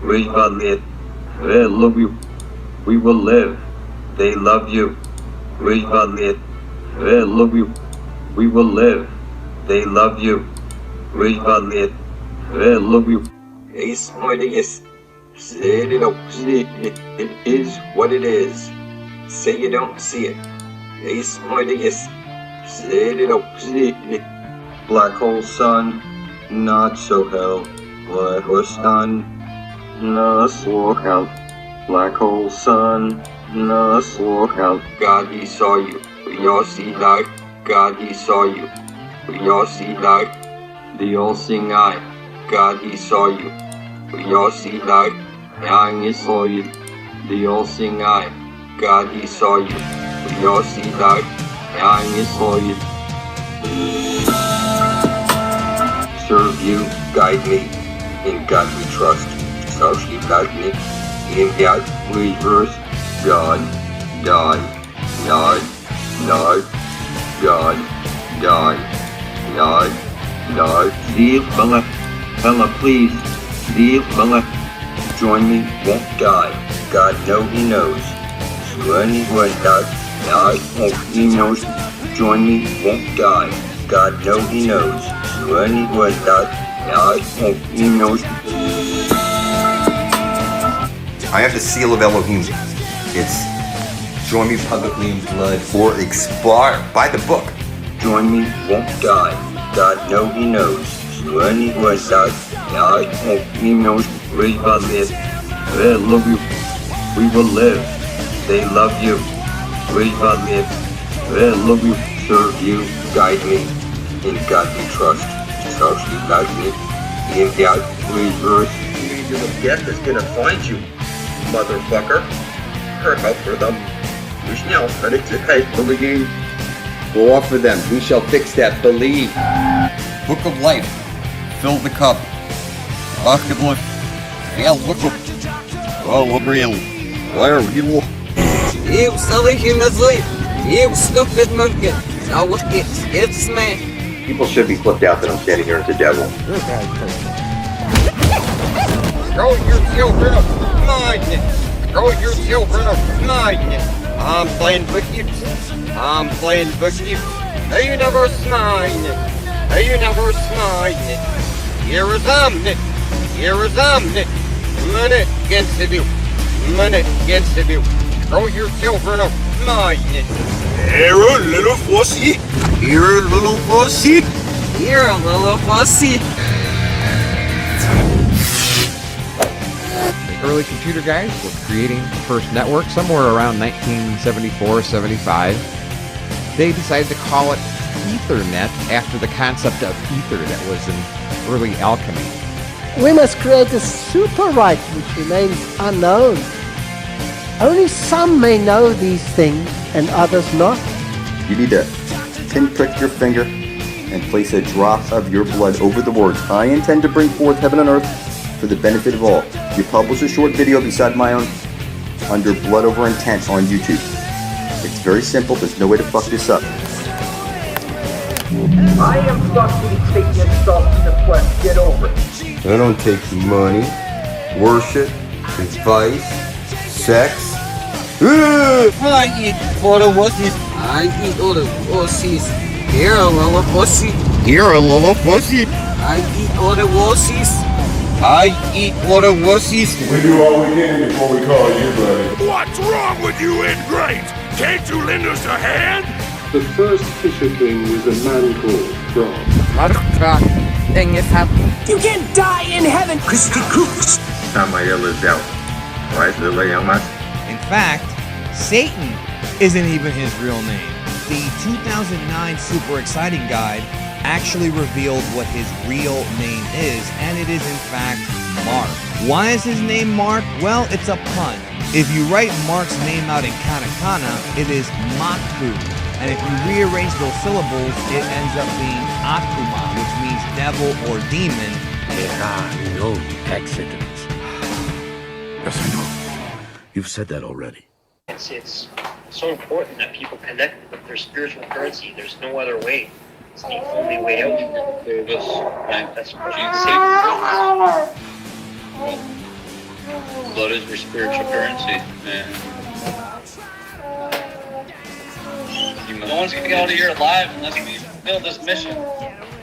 We will live. They love you. We will live. They love you. We will live. They love you. We will live. They love you. We will live. They love you. Ace Mordius. Say it don't see it. It is what it is. Say you don't see it. Ace Mordius. Say it don't see it. Black hole sun. Not so hell. Black hole sun. Not so hell. Black hole sun. Not so hell. God, he saw you. We all see light. God, he saw you. We all see light. The all-seeing eye. God, he saw you. We all see light. Yang he saw you. The all-seeing eye. God, he saw you. We all see light. Yang he saw you. Serve you, guide me. In God we trust. So she guide me. In God we verse. God, die, die, die, God, die, die, die. Leave Bella, Bella, please. Leave Bella. Join me, won't die. God know he knows. When he would die, won't he knows. Join me, won't die. God know he knows. When he would die, won't he knows. I have the seal of Elohim. It's join me publicly in blood or expire. Buy the book. Join me, won't die. God know he knows. When he would die, won't he knows. We will live. They love you. We will live. They love you. We will live. They love you. Serve you. Guide me. In God we trust. So she guide me. In God we verse. Death is gonna find you, motherfucker. Hurt out for them. We shall ready to take believe. Go off for them. We shall fix that. Believe. Book of life. Fill the cup. Basketball. Yeah, look up. Oh, real. Where are you? You silly human sleep. You stupid monkey. Now look, it's me. People should be flipped out that I'm standing here as the devil. Throw your children of mine. Throw your children of mine. I'm playing with you. I'm playing with you. You never smile. You never smile. Here is Omni. Here is Omni. Minute against the view. Minute against the view. Throw your children of mine. Here a little fussy. Here a little fussy. Here a little fussy. Early computer guys were creating the first network somewhere around 1974-75. They decided to call it Ethernet after the concept of ether that was in early alchemy. We must create a super right which remains unknown. Only some may know these things and others not. You need to pinprick your finger and place a drop of your blood over the words, I intend to bring forth heaven and earth for the benefit of all. You publish a short video beside my own under Blood Over Intent on YouTube. It's very simple. There's no way to fuck this up. I am fucking taking insult in the flesh. Get over it. I don't take money, worship, advice, sex. I eat all the wussies. I eat all the wussies. Here a little pussy. Here a little fussy. I eat all the wussies. I eat all the wussies. We do all we can before we call you, buddy. What's wrong with you ingrates? Can't you lend us a hand? The first Fisher King was a man called Braun. You can't die in heaven, Christy Cooks. Samael is out. Right, the Lemonsss. In fact, Satan isn't even his real name. The 2009 Super Exciting Guide actually revealed what his real name is, and it is in fact Mark. Why is his name Mark? Well, it's a pun. If you write Mark's name out in katakana, it is Maku. And if you rearrange those syllables, it ends up being Akuma, which means devil or demon. There are no accidents. Yes, I know. You've said that already. It's so important that people connect with their spiritual currency. There's no other way. It's the only way out. That's what you say. blood is your spiritual currency, man. No one's gonna get out of here alive unless we fulfill this mission.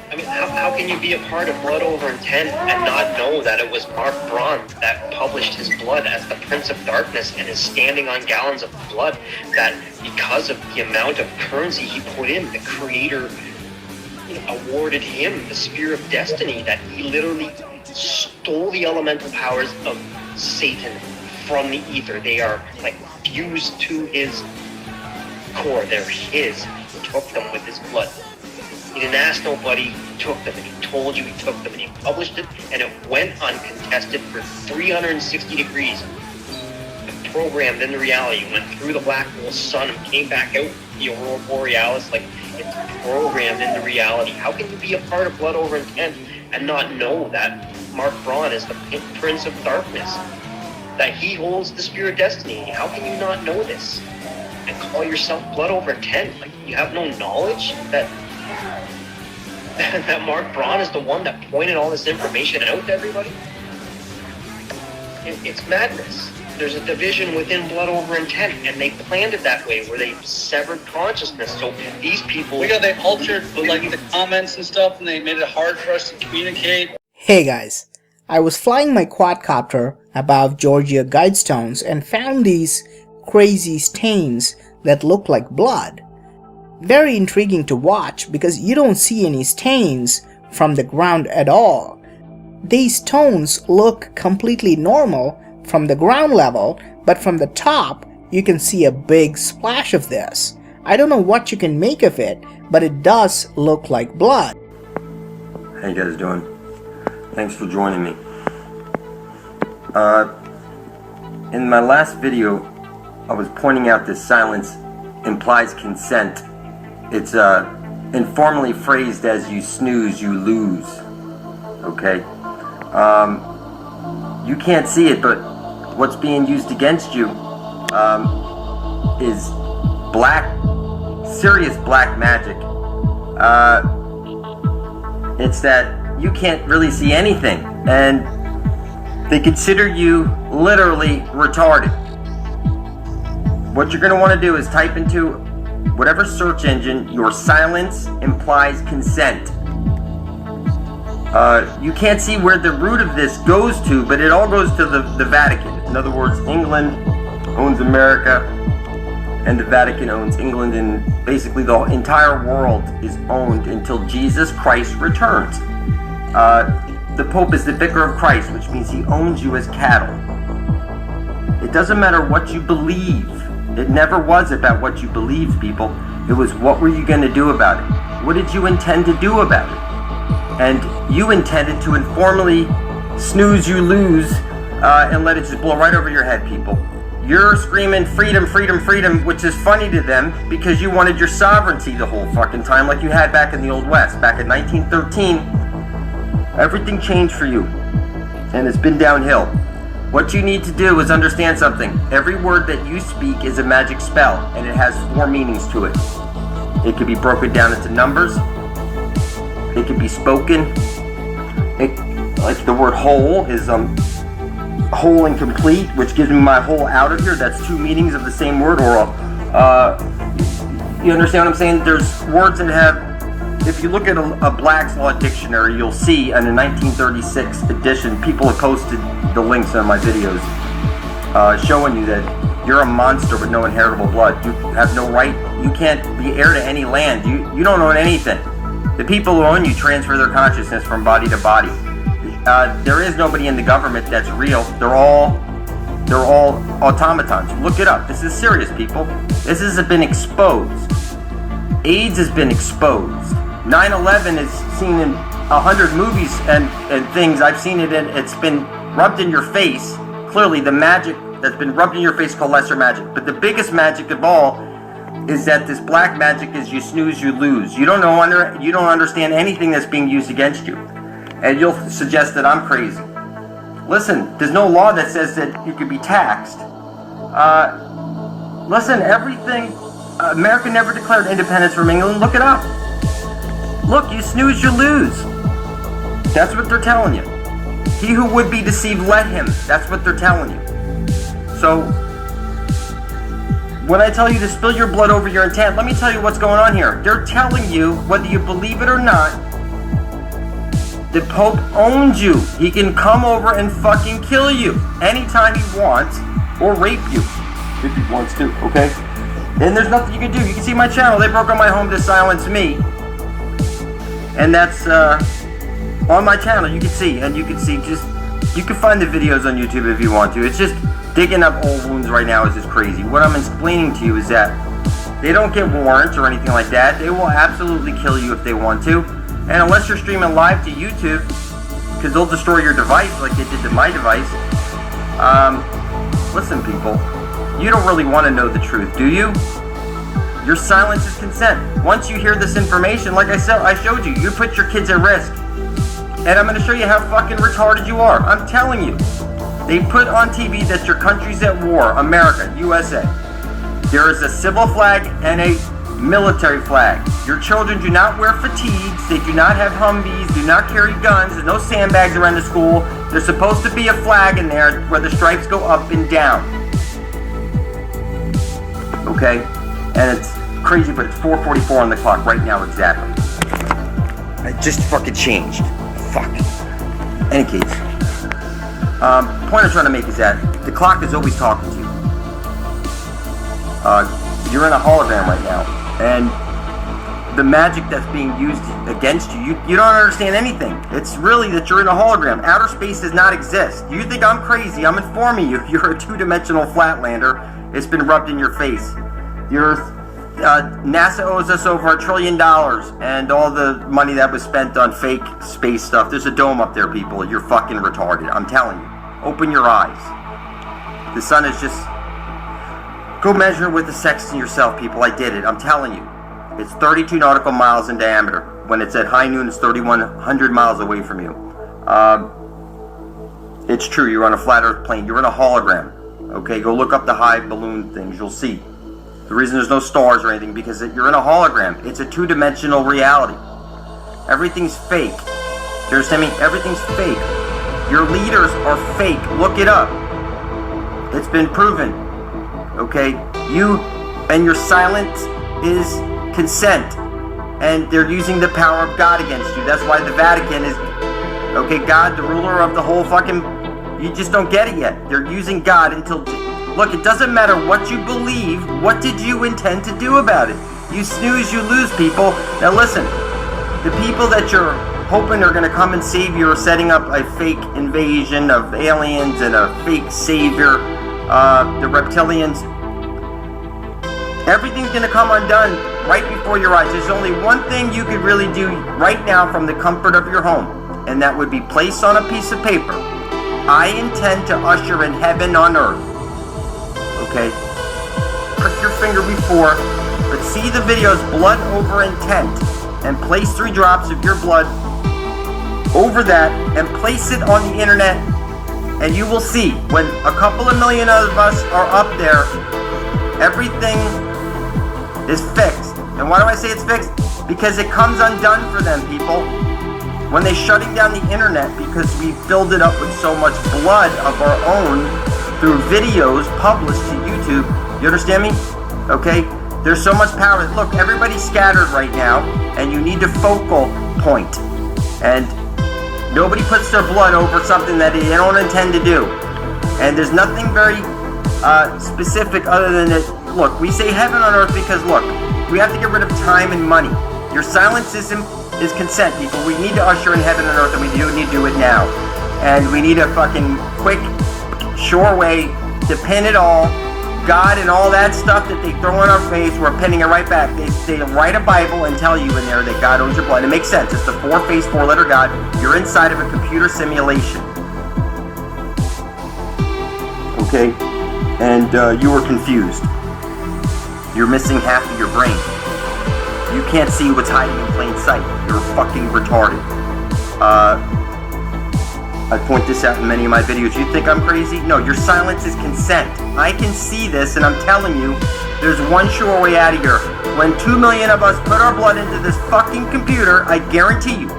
I mean, how can you be a part of Blood Over Intent and not know that it was Mark Braun that published his blood as the Prince of Darkness and is standing on gallons of blood, that because of the amount of currency he put in, the creator awarded him the Spear of Destiny, that he literally stole the elemental powers of Satan from the ether. They are like fused to his core. They're his. He took them with his blood. He didn't ask nobody, he took them, and he told you he took them, and he published it, and it went uncontested for 360 degrees. It programmed into reality, went through the black hole sun and came back out the Aurora Borealis, like it's programmed into reality. How can you be a part of Blood Over Intent and not know that Mark Braun is the Prince of Darkness, that he holds the Spear of Destiny? How can you not know this and call yourself Blood Over Intent? Like, you have no knowledge that Mark Braun is the one that pointed all this information out to everybody? It's madness. There's a division within Blood Over Intent, and they planned it that way, where they severed consciousness. So these people... They altered like the comments and stuff, and they made it hard for us to communicate. Hey guys, I was flying my quadcopter above Georgia Guidestones and found these crazy stains that look like blood. Very intriguing to watch because you don't see any stains from the ground at all. These stones look completely normal from the ground level, but from the top you can see a big splash of this. I don't know what you can make of it, but it does look like blood. How you guys doing? Thanks for joining me. In my last video, I was pointing out that silence implies consent. It's informally phrased as you snooze, you lose. Okay? You can't see it, but what's being used against you is serious black magic. It's that you can't really see anything, and they consider you literally retarded. What you're going to want to do is type into whatever search engine, your silence implies consent. You can't see where the root of this goes to, but it all goes to the Vatican. In other words, England owns America, and the Vatican owns England, and basically the entire world is owned until Jesus Christ returns. The Pope is the vicar of Christ, which means he owns you as cattle. It doesn't matter what you believe. It never was about what you believed, people. It was, what were you going to do about it? What did you intend to do about it? And you intended to informally snooze, you lose, and let it just blow right over your head, people. You're screaming freedom, freedom, freedom, which is funny to them because you wanted your sovereignty the whole fucking time, like you had back in the Old West. Back in 1913, everything changed for you, and it's been downhill. What you need to do is understand something. Every word that you speak is a magic spell, and it has 4 meanings to it. It can be broken down into numbers. It can be spoken. Like the word whole is whole and complete, which gives me my whole out of here. That's 2 meanings of the same word. Or you understand what I'm saying? There's words that have, if you look at a Black's Law dictionary, you'll see in the 1936 edition, people have posted the links on my videos showing you that you're a monster with no inheritable blood. You have no right. You can't be heir to any land. You don't own anything. The people who own you transfer their consciousness from body to body. There is nobody in the government that's real. They're all automatons. Look it up. This is serious, people. This has been exposed. AIDS has been exposed. 9/11 is seen in 100 movies and things. I've seen it, and it's been rubbed in your face. Clearly, the magic that's been rubbed in your face called lesser magic. But the biggest magic of all is that this black magic is you snooze, you lose. You don't understand anything that's being used against you, and you'll suggest that I'm crazy. Listen, there's no law that says that you could be taxed. Listen, everything. America never declared independence from England. Look it up. Look, you snooze, you lose. That's what they're telling you. He who would be deceived, let him. That's what they're telling you. So, when I tell you to spill your blood over your intent, let me tell you what's going on here. They're telling you, whether you believe it or not, the Pope owns you. He can come over and fucking kill you anytime he wants, or rape you if he wants to, okay? And there's nothing you can do. You can see my channel. They broke on my home to silence me. And that's on my channel. You can see, and you can find the videos on YouTube if you want to. It's just digging up old wounds right now is just crazy. What I'm explaining to you is that they don't get warrants or anything like that. They will absolutely kill you if they want to. And unless you're streaming live to YouTube, because they'll destroy your device like they did to my device. Listen, people, you don't really want to know the truth, do you? Your silence is consent. Once you hear this information, like I said, I showed you, you put your kids at risk. And I'm going to show you how fucking retarded you are. I'm telling you. They put on TV that your country's at war, America, USA. There is a civil flag and a military flag. Your children do not wear fatigues. They do not have Humvees, do not carry guns. There's no sandbags around the school. There's supposed to be a flag in there where the stripes go up and down. Okay? And it's crazy, but it's 4:44 on the clock right now exactly. It just fucking changed. Fuck. Any case. Point I'm trying to make is that the clock is always talking to you. You're in a hologram right now, and the magic that's being used against you, you don't understand anything. It's really that you're in a hologram. Outer space does not exist. You think I'm crazy? I'm informing you. You're a two-dimensional flatlander. It's been rubbed in your face. NASA owes us over $1 trillion, and all the money that was spent on fake space stuff. There's a dome up there, people. You're fucking retarded. I'm telling you. Open your eyes. The sun is just... Go measure with the sextant yourself, people. I did it. I'm telling you. It's 32 nautical miles in diameter. When it's at high noon, it's 3,100 miles away from you. It's true. You're on a flat earth plane. You're in a hologram. Okay, go look up the high balloon things. You'll see. The reason there's no stars or anything, because you're in a hologram. It's a two-dimensional reality. Everything's fake. Do you understand me? Everything's fake. Your leaders are fake. Look it up. It's been proven. Okay? You and your silence is consent. And they're using the power of God against you. That's why the Vatican is... Okay, God, the ruler of the whole fucking... You just don't get it yet. They're using God until... Look, it doesn't matter what you believe. What did you intend to do about it? You snooze, you lose, people. Now listen. The people that you're hoping are going to come and save you are setting up a fake invasion of aliens and a fake savior. The reptilians. Everything's going to come undone right before your eyes. There's only one thing you could really do right now from the comfort of your home. And that would be place on a piece of paper. I intend to usher in heaven on earth. Okay? Prick your finger before, but see the videos blood over intent. And place 3 drops of your blood over that and place it on the internet, and you will see when a couple of million of us are up there, everything is fixed. And why do I say it's fixed? Because it comes undone for them, people. When they're shutting down the internet because we filled it up with so much blood of our own through videos published to YouTube. You understand me? Okay? There's so much power. Look, everybody's scattered right now, and you need a focal point. And nobody puts their blood over something that they don't intend to do. And there's nothing very specific other than that. Look, we say heaven on earth because, look, we have to get rid of time and money. Your silence is consent, people. We need to usher in heaven on earth, and we do need to do it now. And we need a fucking quick, sure way to pin it all. God and all that stuff that they throw in our face, we're pinning it right back. They write a Bible and tell you in there that God owns your blood. It makes sense. It's the 4-faced, 4-letter God. You're inside of a computer simulation. Okay? And you were confused. You're missing half of your brain. You can't see what's hiding in plain sight. You're fucking retarded. I point this out in many of my videos. You think I'm crazy? No, your silence is consent. I can see this, and I'm telling you, there's one sure way out of here. When 2 million of us put our blood into this fucking computer, I guarantee you,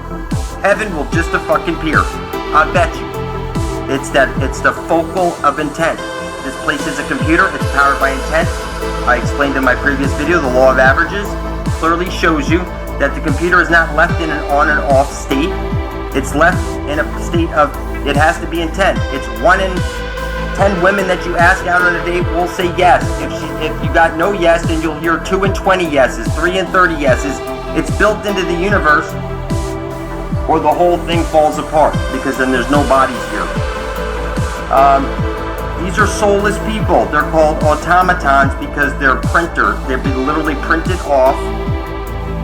heaven will just fucking appear. I bet you. It's the focal of intent. This place is a computer. It's powered by intent. I explained in my previous video, the law of averages clearly shows you that the computer is not left in an on and off state. It's left in a state of, it has to be intent. It's 1 in 10 women that you ask out on a date will say yes. If you got no yes, then you'll hear 2 in 20 yeses, 3 in 30 yeses. It's built into the universe, or the whole thing falls apart, because then there's no bodies here. These are soulless people. They're called automatons because they're printers. They've been literally printed off.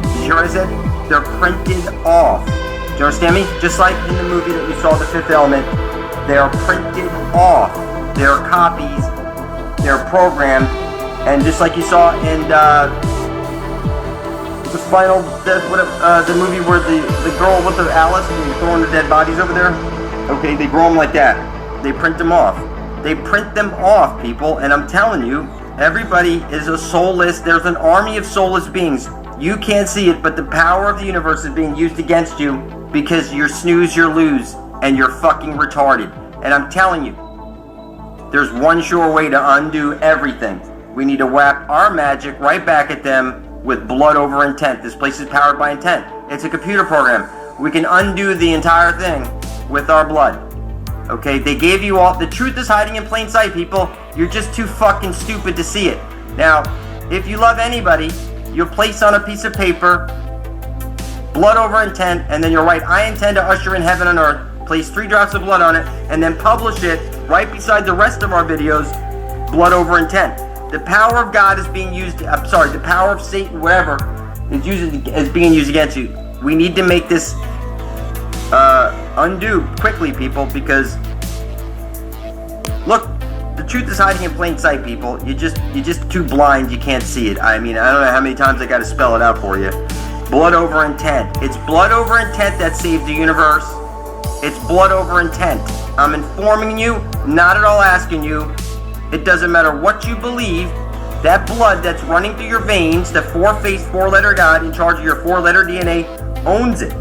Did you hear what I said? They're printed off. Do you understand me? Just like in the movie that you saw, The Fifth Element, they're printed off. They're copies. They're programmed. And just like you saw in the final, the movie where the girl with the Alice and you're throwing the dead bodies over there. Okay, they grow them like that. They print them off. They print them off, people. And I'm telling you, everybody is a soulless. There's an army of soulless beings. You can't see it, but the power of the universe is being used against you because you're snooze, you're lose, and you're fucking retarded. And I'm telling you, there's one sure way to undo everything. We need to whap our magic right back at them with blood over intent. This place is powered by intent. It's a computer program. We can undo the entire thing with our blood. Okay, they gave you all, the truth is hiding in plain sight, people. You're just too fucking stupid to see it. Now, if you love anybody, you'll place on a piece of paper, blood over intent, and then you'll write, I intend to usher in heaven and earth, place 3 drops of blood on it, and then publish it right beside the rest of our videos, blood over intent. The power of God is being used, the power of Satan, whatever, is being used against you. We need to make this undo quickly, people, because look, the truth is hiding in plain sight, people. You're just too blind, you can't see it. I mean, I don't know how many times I got to spell it out for you. Blood over intent. It's blood over intent that saved the universe. It's blood over intent. I'm informing you, not at all asking you. It doesn't matter what you believe. That blood that's running through your veins, the 4-faced, 4-letter God in charge of your 4-letter DNA, owns it.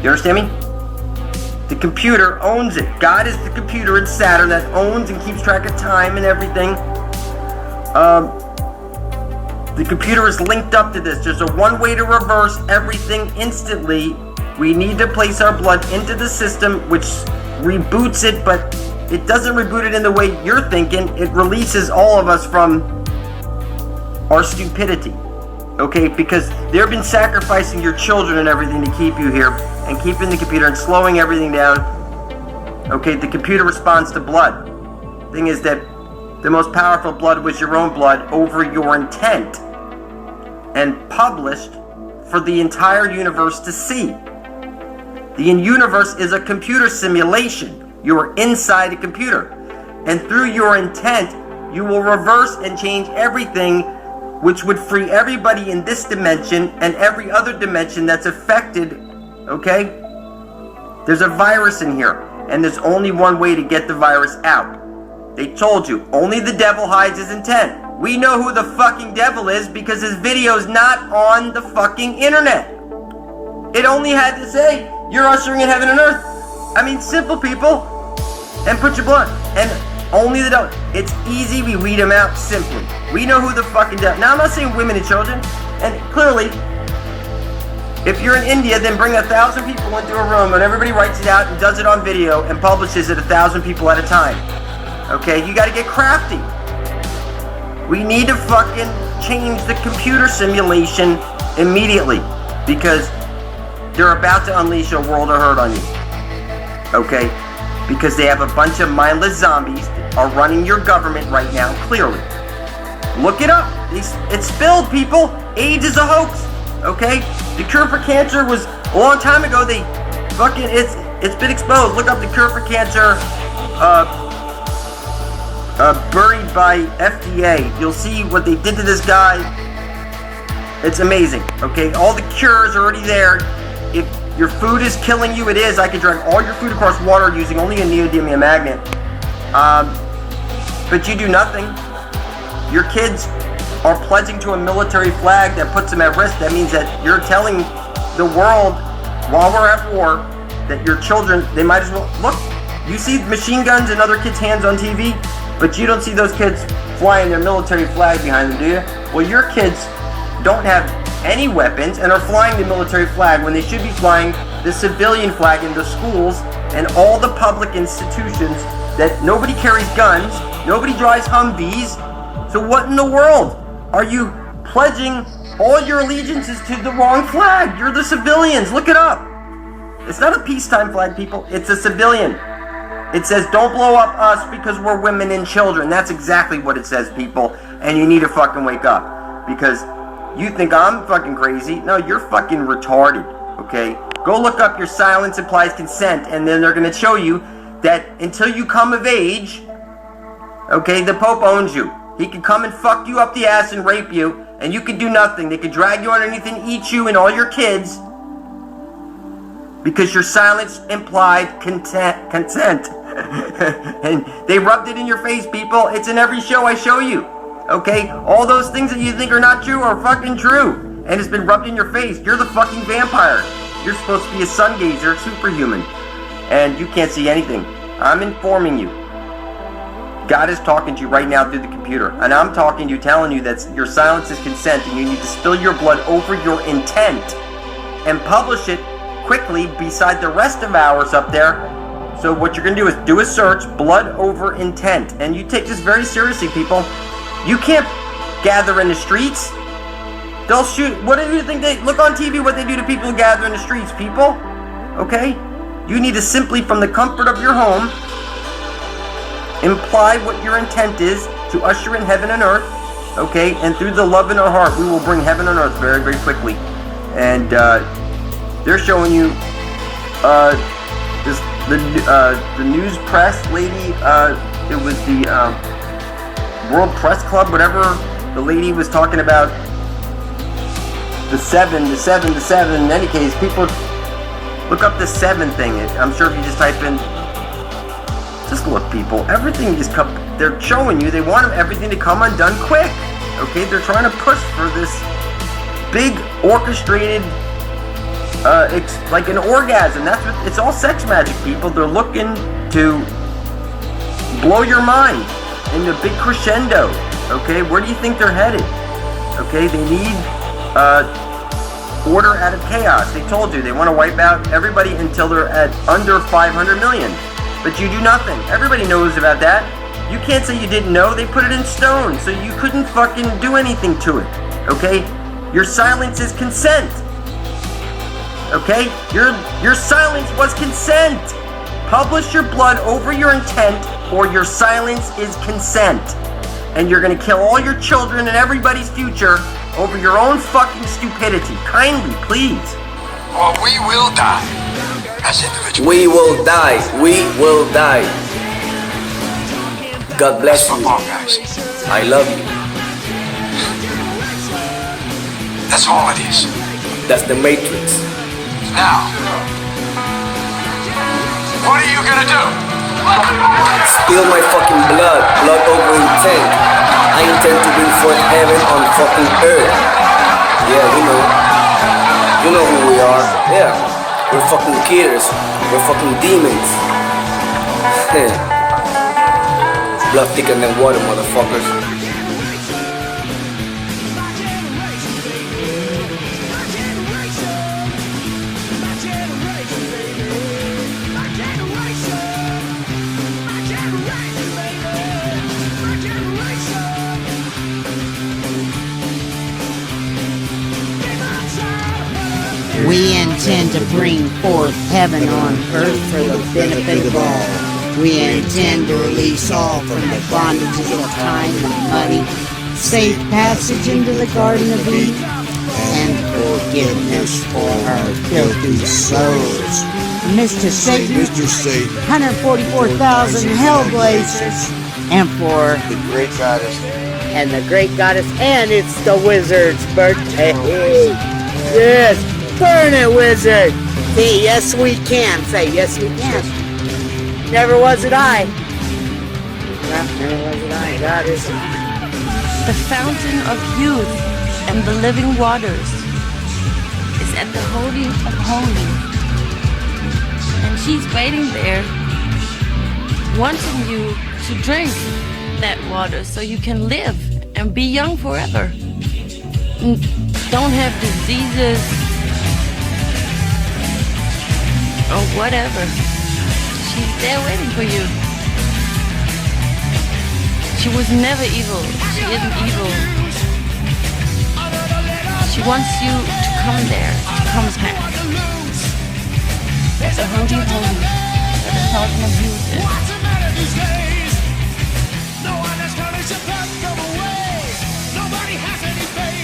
You understand me? The computer owns it. God is the computer in Saturn that owns and keeps track of time and everything. The computer is linked up to this. There's a one way to reverse everything instantly. We need to place our blood into the system, which reboots it, but it doesn't reboot it in the way you're thinking. It releases all of us from our stupidity. Okay, because they've been sacrificing your children and everything to keep you here and keeping the computer and slowing everything down. Okay, the computer responds to blood. Thing is that the most powerful blood was your own blood over your intent and published for the entire universe to see. The universe is a computer simulation. You are inside a computer. And through your intent, you will reverse and change everything, which would free everybody in this dimension and every other dimension that's affected, okay? There's a virus in here, and there's only one way to get the virus out. They told you, only the devil hides his intent. We know who the fucking devil is because his video's not on the fucking internet. It only had to say, you're ushering in heaven and earth. I mean, simple, people. And put your blood. And only the devil. It's easy, we weed them out simply. We know who the fucking devil. Now, I'm not saying women and children. And clearly, if you're in India, then bring 1,000 people into a room and everybody writes it out and does it on video and publishes it 1,000 people at a time. Okay, you gotta get crafty. We need to fucking change the computer simulation immediately because they're about to unleash a world of hurt on you. Okay? Because they have a bunch of mindless zombies that are running your government right now, clearly. Look it up. It's spilled, people. AIDS is a hoax. Okay? The cure for cancer was a long time ago. They fucking, it's been exposed. Look up the cure for cancer, buried by FDA. You'll see what they did to this guy. It's amazing. Okay? All the cures are already there. If your food is killing you, it is. I could drag all your food across water using only a neodymium magnet. But you do nothing. Your kids are pledging to a military flag that puts them at risk. That means that you're telling the world, while we're at war, that your children, they might as well, look, You see machine guns in other kids' hands on TV, but you don't see those kids flying their military flag behind them, do you? Well, your kids don't have any weapons and are flying the military flag when they should be flying the civilian flag in the schools and all the public institutions that nobody carries guns, nobody drives Humvees. So what in the world? Are you pledging all your allegiances to the wrong flag? You're the civilians. Look it up. It's not a peacetime flag, people. It's a civilian. It says, don't blow up us because we're women and children. That's exactly what it says, people. And you need to fucking wake up. Because you think I'm fucking crazy. No, you're fucking retarded. Okay? Go look up your silence implies consent. And then they're going to show you that until you come of age, okay, the Pope owns you. He can come and fuck you up the ass and rape you. And you can do nothing. They can drag you underneath and eat you and all your kids. Because your silence implied consent. And they rubbed it in your face, people. It's in every show I show you. Okay? All those things that you think are not true are fucking true. And it's been rubbed in your face. You're the fucking vampire. You're supposed to be a sun gazer, superhuman. And you can't see anything. I'm informing you. God is talking to you right now through the computer. And I'm talking to you, telling you that your silence is consent and you need to spill your blood over your intent and publish it quickly beside the rest of ours up there. So what you're going to do is do a search, blood over intent. And you take this very seriously, people. You can't gather in the streets. They'll shoot. What do you think they look on TV what they do to people who gather in the streets, people? Okay? You need to simply, from the comfort of your home, imply what your intent is to usher in heaven and earth, okay? And through the love in our heart, we will bring heaven and earth very, very quickly. And they're showing you the news press lady. It was the World Press Club, whatever. The lady was talking about the seven. In any case, people look up the 7 thing. I'm sure if you just type in. Just look, people. Everything is they're showing you. They want everything to come undone quick. Okay, they're trying to push for this big orchestrated, like an orgasm. That's what it's all. Sex magic, people. They're looking to blow your mind in the big crescendo. Okay, where do you think they're headed? Okay, they need order out of chaos. They told you they want to wipe out everybody until they're at under 500 million. But you do nothing. Everybody knows about that. You can't say you didn't know. They put it in stone, so you couldn't fucking do anything to it. Okay? Your silence is consent. Okay? Your silence was consent. Publish your blood over your intent, or your silence is consent. And you're gonna kill all your children and everybody's future over your own fucking stupidity. Kindly, please. Or we will die. As individuals. We will die. We will die. God bless you. I love you. That's all it is. That's the Matrix. Now, what are you gonna do? Spill my fucking blood over intent. I intend to bring forth heaven on fucking earth. Yeah, you know who we are. Yeah. We're fucking killers. We're fucking demons. Blood thicker than water, motherfuckers. We intend to bring forth heaven on earth for the benefit of all. We intend to release all from the bondages of time and money, safe passage into the Garden of Eden, and forgiveness for our filthy souls. Mr. Satan, 144,000 Hellblazers, and for the great goddess. And the great goddess, and it's the wizard's birthday. Yes. Burn it, wizard! Say, yes we can. Say, yes we can. Never was it I. Never was it I. God is the fountain of youth and the living waters is at the Holy of Holies. And she's waiting there wanting you to drink that water so you can live and be young forever. Don't have diseases or whatever. She's there waiting for you. She was never evil. She isn't evil. She wants you to come there, to come back. So hold you holy. Let us help and abuse it.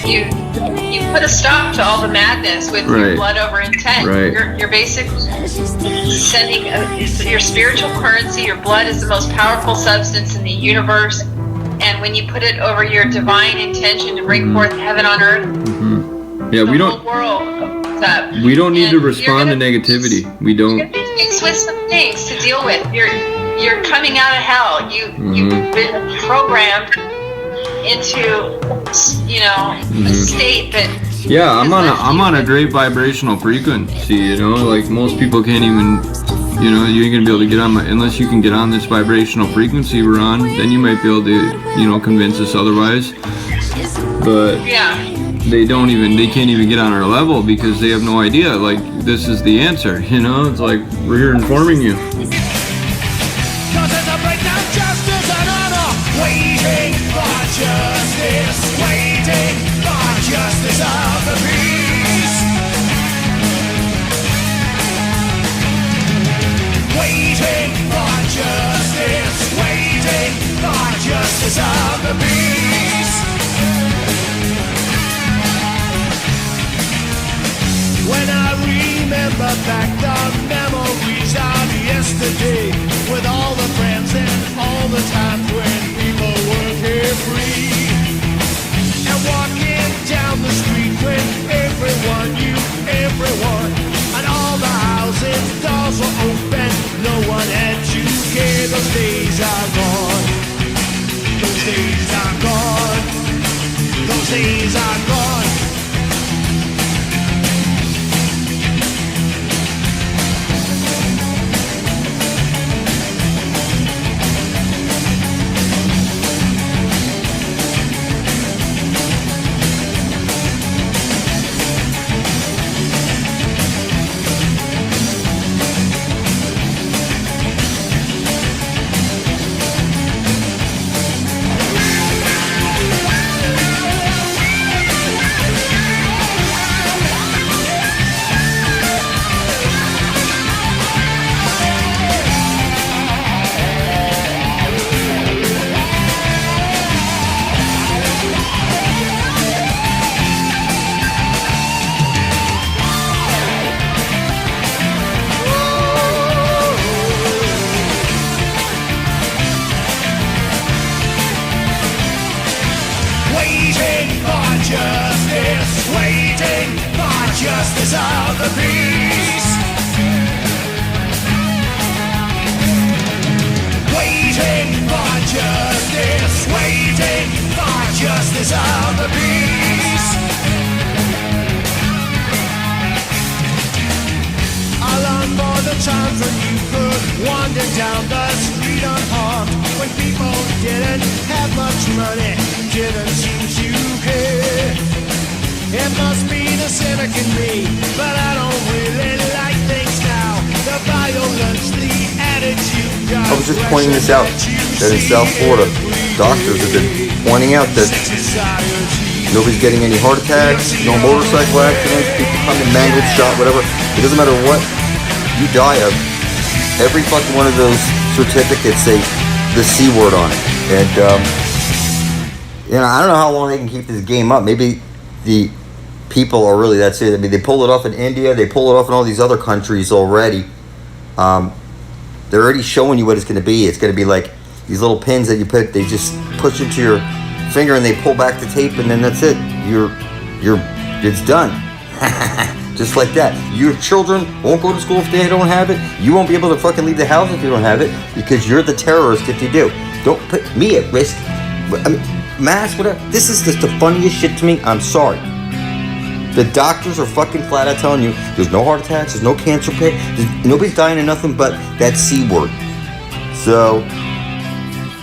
You put a stop to all the madness with your blood over intent. You're basically sending your spiritual currency. Your blood is the most powerful substance in the universe, and when you put it over your divine intention to bring forth heaven on earth, yeah, we don't. The whole world comes up. We don't need to respond to negativity. We don't. You're gonna be faced with some things to deal with. You're coming out of hell. You've been programmed into, a state that. Yeah, I'm on a great vibrational frequency. Like most people can't even. You ain't gonna be able to get on unless you can get on this vibrational frequency we're on. Then you might be able to, convince us otherwise. But they can't even get on our level because they have no idea. Like this is the answer. It's like we're here informing you. Waiting for justice, waiting for justice of the peace. Waiting for justice, waiting for justice of the peace. When I remember back the memories of yesterday, with all the friends and all the times when people were carefree, and walking down the street when everyone knew everyone, and all the houses doors were open, no one had to care. Those days are gone. Those days are gone. Those days are gone. Justice of the peace. Waiting for justice, waiting for justice of the peace. I long for the times when you could wander down the street unharmed, when people didn't have much money, didn't seem to care. It must be the cynic in me, but I don't really like things now. The violence, the attitude. I was just pointing this out, that in South Florida, doctors have been pointing out that nobody's getting any heart attacks, no motorcycle accidents, people coming mangled, shot, whatever. It doesn't matter what you die of. Every fucking one of those certificates say the C word on it. And, I don't know how long they can keep this game up. Maybe the people are really that serious. I mean, they pull it off in India. They pull it off in all these other countries already. They're already showing you what it's going to be. It's going to be like these little pins that you put. They just push into your finger and they pull back the tape, and then that's it. It's done. Just like that. Your children won't go to school if they don't have it. You won't be able to fucking leave the house if you don't have it, because you're the terrorist if you do. Don't put me at risk. I mean, mask, whatever. This is just the funniest shit to me. I'm sorry. The doctors are fucking flat out telling you there's no heart attacks, there's no cancer, nobody's dying of nothing but that C word. So,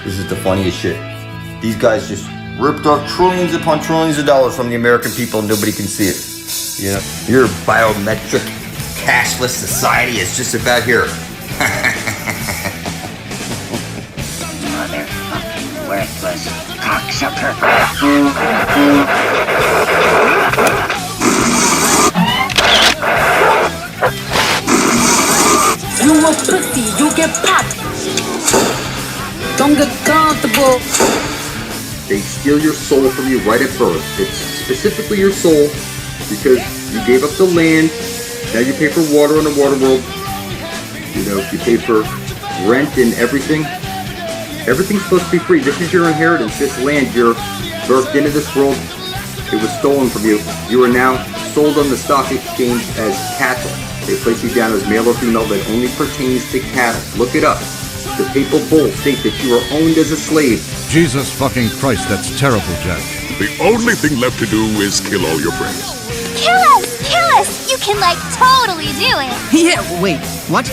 this is the funniest shit. These guys just ripped off trillions upon trillions of dollars from the American people and nobody can see it. You know, your biometric cashless society is just about here. Motherfucking worthless cocksucker. You a pussy, you get popped. Don't get comfortable. They steal your soul from you right at birth. It's specifically your soul because you gave up the land. Now you pay for water in the water world. You know, you pay for rent and everything. Everything's supposed to be free. This is your inheritance. This land, you're birthed into this world. It was stolen from you. You are now sold on the stock exchange as cattle. They place you down as male or female that only pertains to cattle. Look it up. The papal bull states that you are owned as a slave. Jesus fucking Christ, that's terrible, Jack. The only thing left to do is kill all your friends. Kill us! Kill us! You can, like, totally do it! Yeah, wait, what?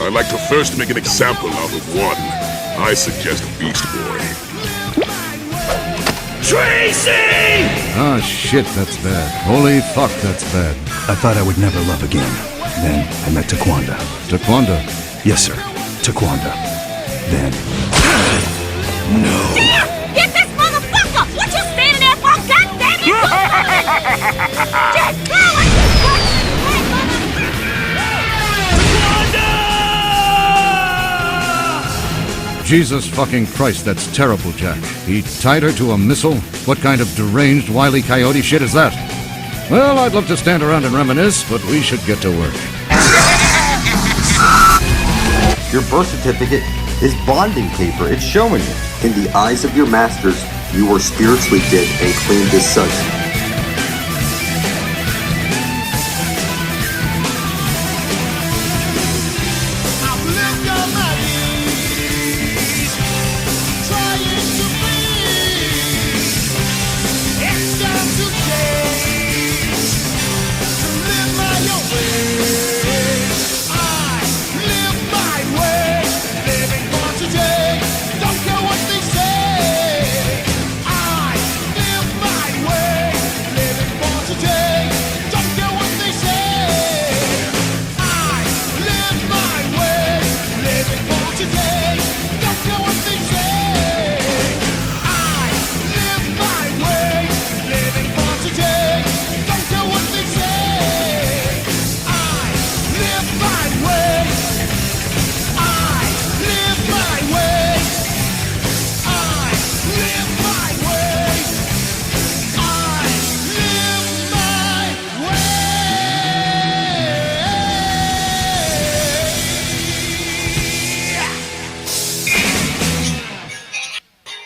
I'd like to first make an example out of one. I suggest Beast Boy. Tracy! Ah, shit, that's bad. Holy fuck, that's bad. I thought I would never love again. Then I met Taquanda. Taquanda? Yes, sir. Taquanda. Then... No. Damn! Get this motherfucker! What you standing there for? Goddamn it! Just go! Jesus fucking Christ, that's terrible, Jack. He tied her to a missile? What kind of deranged, wily coyote shit is that? Well, I'd love to stand around and reminisce, but we should get to work. Your birth certificate is bonding paper. It's showing you. In the eyes of your masters, you are spiritually dead and claimed as such.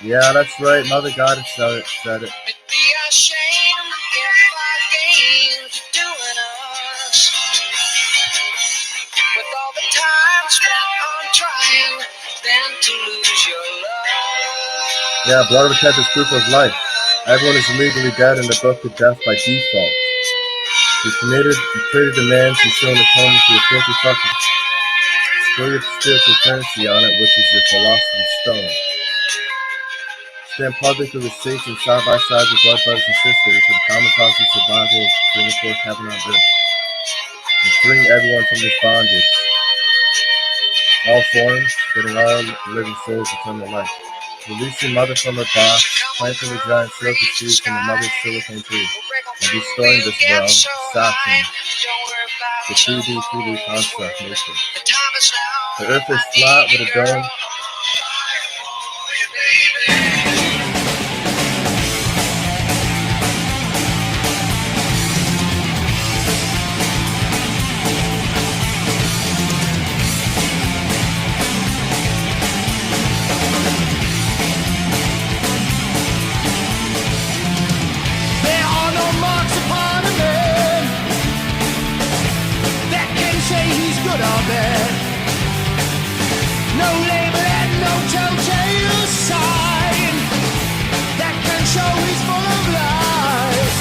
Yeah, that's right. Mother God said it. Yeah, blood of a cat is proof of life. Everyone is legally dead in the book of death by default. You created a man to show his home with your filthy fucking. Spill your spiritual currency on it, which is your philosopher's stone. Stand publicly with Satan side by side with blood brothers and sisters for the common cause of survival of bringing forth heaven on earth. And freeing everyone from this bondage. All forms, getting all living souls eternal life. Release your mother from her box, planting the giant silk seed from the mother's silicone tree, and destroying this realm, stopping the 3D construct nature. The earth is flat with a dome. No label and no telltale sign that can show he's full of lies.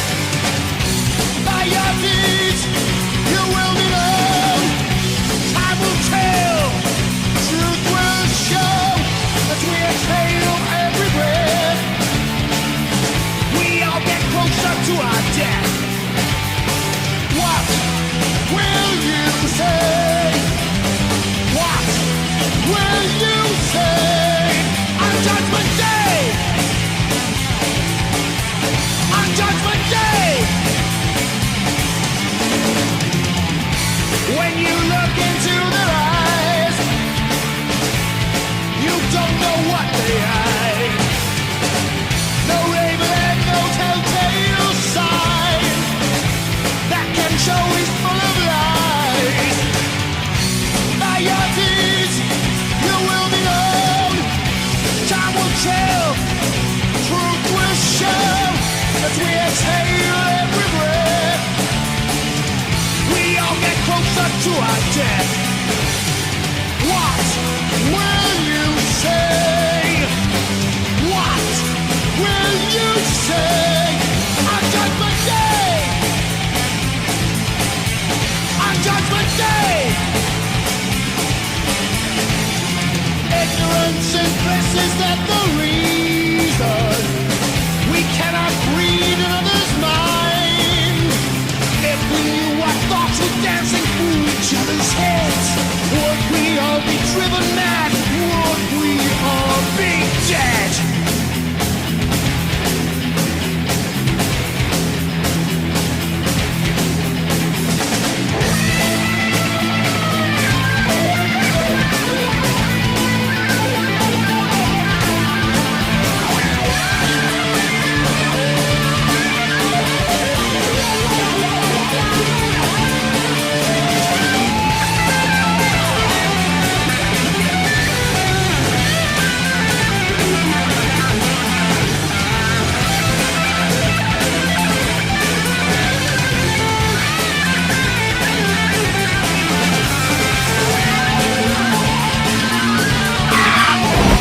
By your deeds, you will be known. Time will tell, truth will show. what they hide. No label and no telltale sign that can show he's full of lies. By your deeds you will be known. Time will tell, truth will show. As we exhale every breath, we all get closer to our death. What will you say? What will you say on Judgment Day? On Judgment Day! Ignorance is bliss, is that the reason we cannot read another's mind? If we knew what thoughts were dancing through each other's heads, would we all be driven mad? Would we all be dead?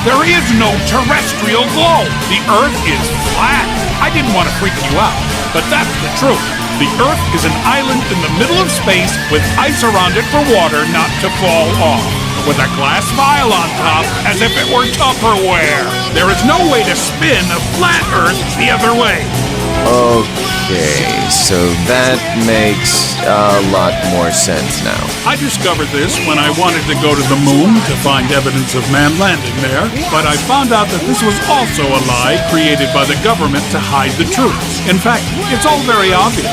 There is no terrestrial globe. The Earth is flat. I didn't want to freak you out, but that's the truth. The Earth is an island in the middle of space with ice around it for water not to fall off, with a glass vial on top as if it were Tupperware. There is no way to spin a flat Earth the other way. Okay, so that makes a lot more sense now. I discovered this when I wanted to go to the moon to find evidence of man landing there, but I found out that this was also a lie created by the government to hide the truth. In fact, it's all very obvious.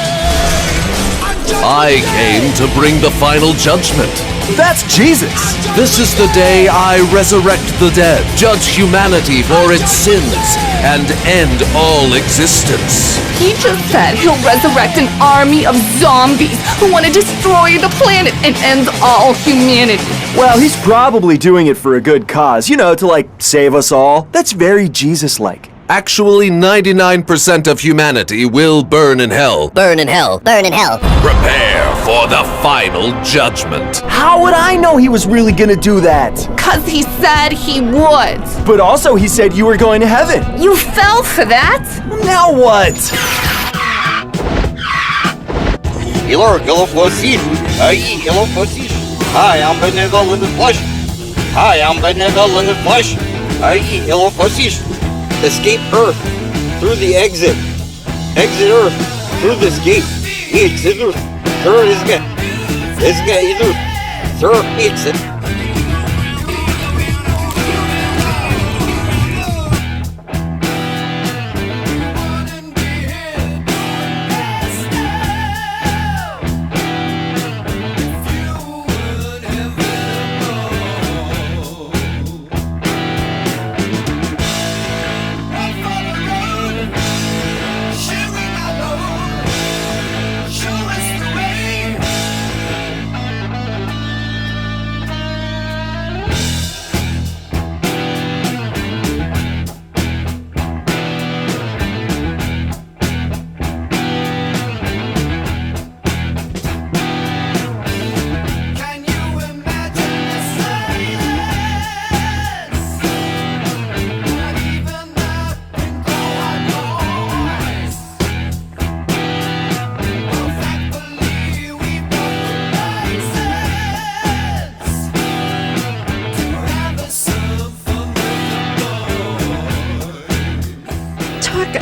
I came to bring the final judgment. That's Jesus! This is the day I resurrect the dead, judge humanity for its sins, and end all existence. He just said he'll resurrect an army of zombies who want to destroy the planet and end all humanity. Well, he's probably doing it for a good cause, you know, to like save us all. That's very Jesus-like. Actually, 99% of humanity will burn in hell. Burn in hell. Burn in hell. Prepare for the final judgment. How would I know he was really gonna do that? 'Cause he said he would. But also he said you were going to heaven. You fell for that? Now what? Hello, Hi, I'm Benedict in the flesh. Hi, I'm Benedict in the flesh. Hello, escape Earth through the exit. Exit Earth through this gate. Exit Earth. Third is get. Is get either. Third exit.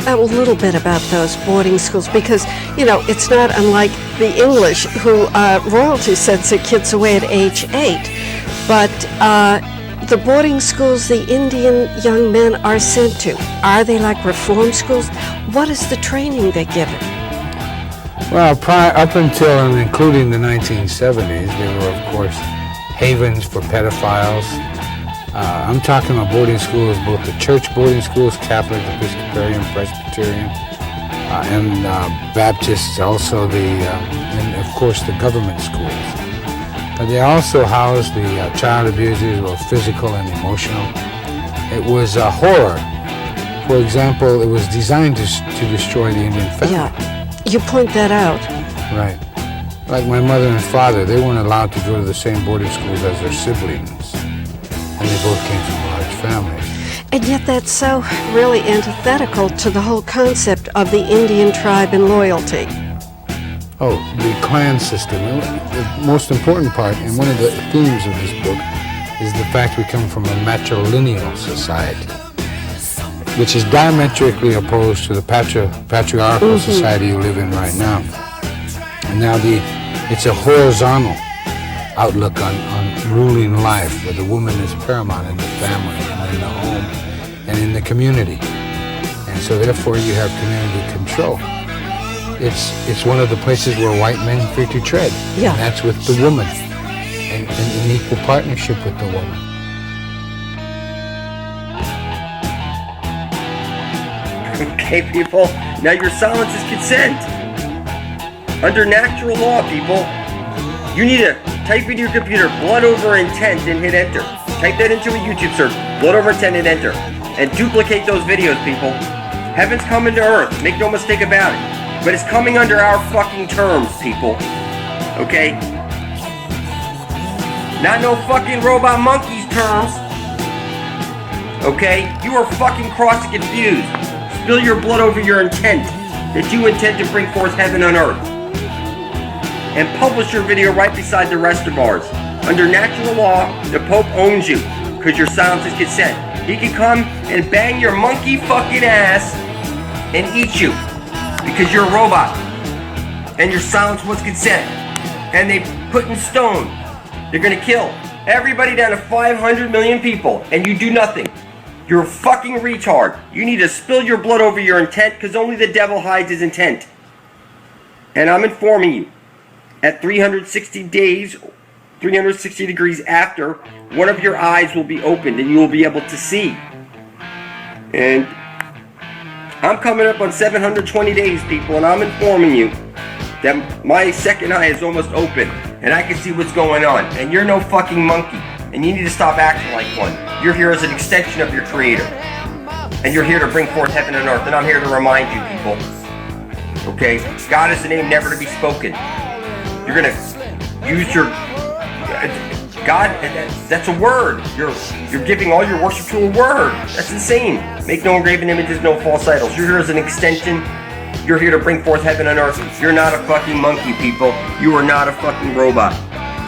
A little bit about those boarding schools, because you know it's not unlike the English who royalty sends their kids away at age 8, but the boarding schools the Indian young men are sent to, are they like reform schools? What is the training they're given? Well, up until and including the 1970s, they were of course havens for pedophiles, I'm talking about boarding schools, both the church boarding schools, Catholic, Episcopalian, Presbyterian, and Baptists, also and of course the government schools. But they also housed the child abusers, both physical and emotional. It was a horror. For example, it was designed to destroy the Indian family. Yeah, you point that out. Right. Like my mother and father, they weren't allowed to go to the same boarding schools as their siblings. And they both came from large families. And yet that's so really antithetical to the whole concept of the Indian tribe and loyalty. Oh, the clan system. The most important part, and one of the themes of this book, is the fact we come from a matrilineal society, which is diametrically opposed to the patriarchal society you live in right now. And now it's a horizontal outlook on ruling life, where the woman is paramount in the family and in the home and in the community. And so therefore you have community control. It's one of the places where white men fear to tread. Yeah. And that's with the woman, and in equal partnership with the woman. Okay, people, now your silence is consent. Under natural law, people, you need to type into your computer blood over intent and hit enter. Type that into a YouTube search, blood over intent and enter. And duplicate those videos, people. Heaven's coming to earth, make no mistake about it. But it's coming under our fucking terms, people. Okay? Not no fucking robot monkeys terms. Okay? You are fucking cross and confused. Spill your blood over your intent that you intend to bring forth heaven on earth. And publish your video right beside the rest of ours. Under natural law, the Pope owns you, because your silence is consent. He can come and bang your monkey fucking ass and eat you, because you're a robot. And your silence was consent. And they put in stone. They're gonna kill everybody down to 500 million people, and you do nothing. You're a fucking retard. You need to spill your blood over your intent, because only the devil hides his intent. And I'm informing you, at 360 days, 360 degrees after, one of your eyes will be opened and you will be able to see. And I'm coming up on 720 days, people, and I'm informing you that my second eye is almost open and I can see what's going on. And you're no fucking monkey, and you need to stop acting like one. You're here as an extension of your creator. And you're here to bring forth heaven and earth, and I'm here to remind you, people. Okay? God is a name never to be spoken. You're gonna use your God. That's a word. You're giving all your worship to a word. That's insane. Make no engraven images, no false idols. You're here as an extension. You're here to bring forth heaven and earth. You're not a fucking monkey, people. You are not a fucking robot.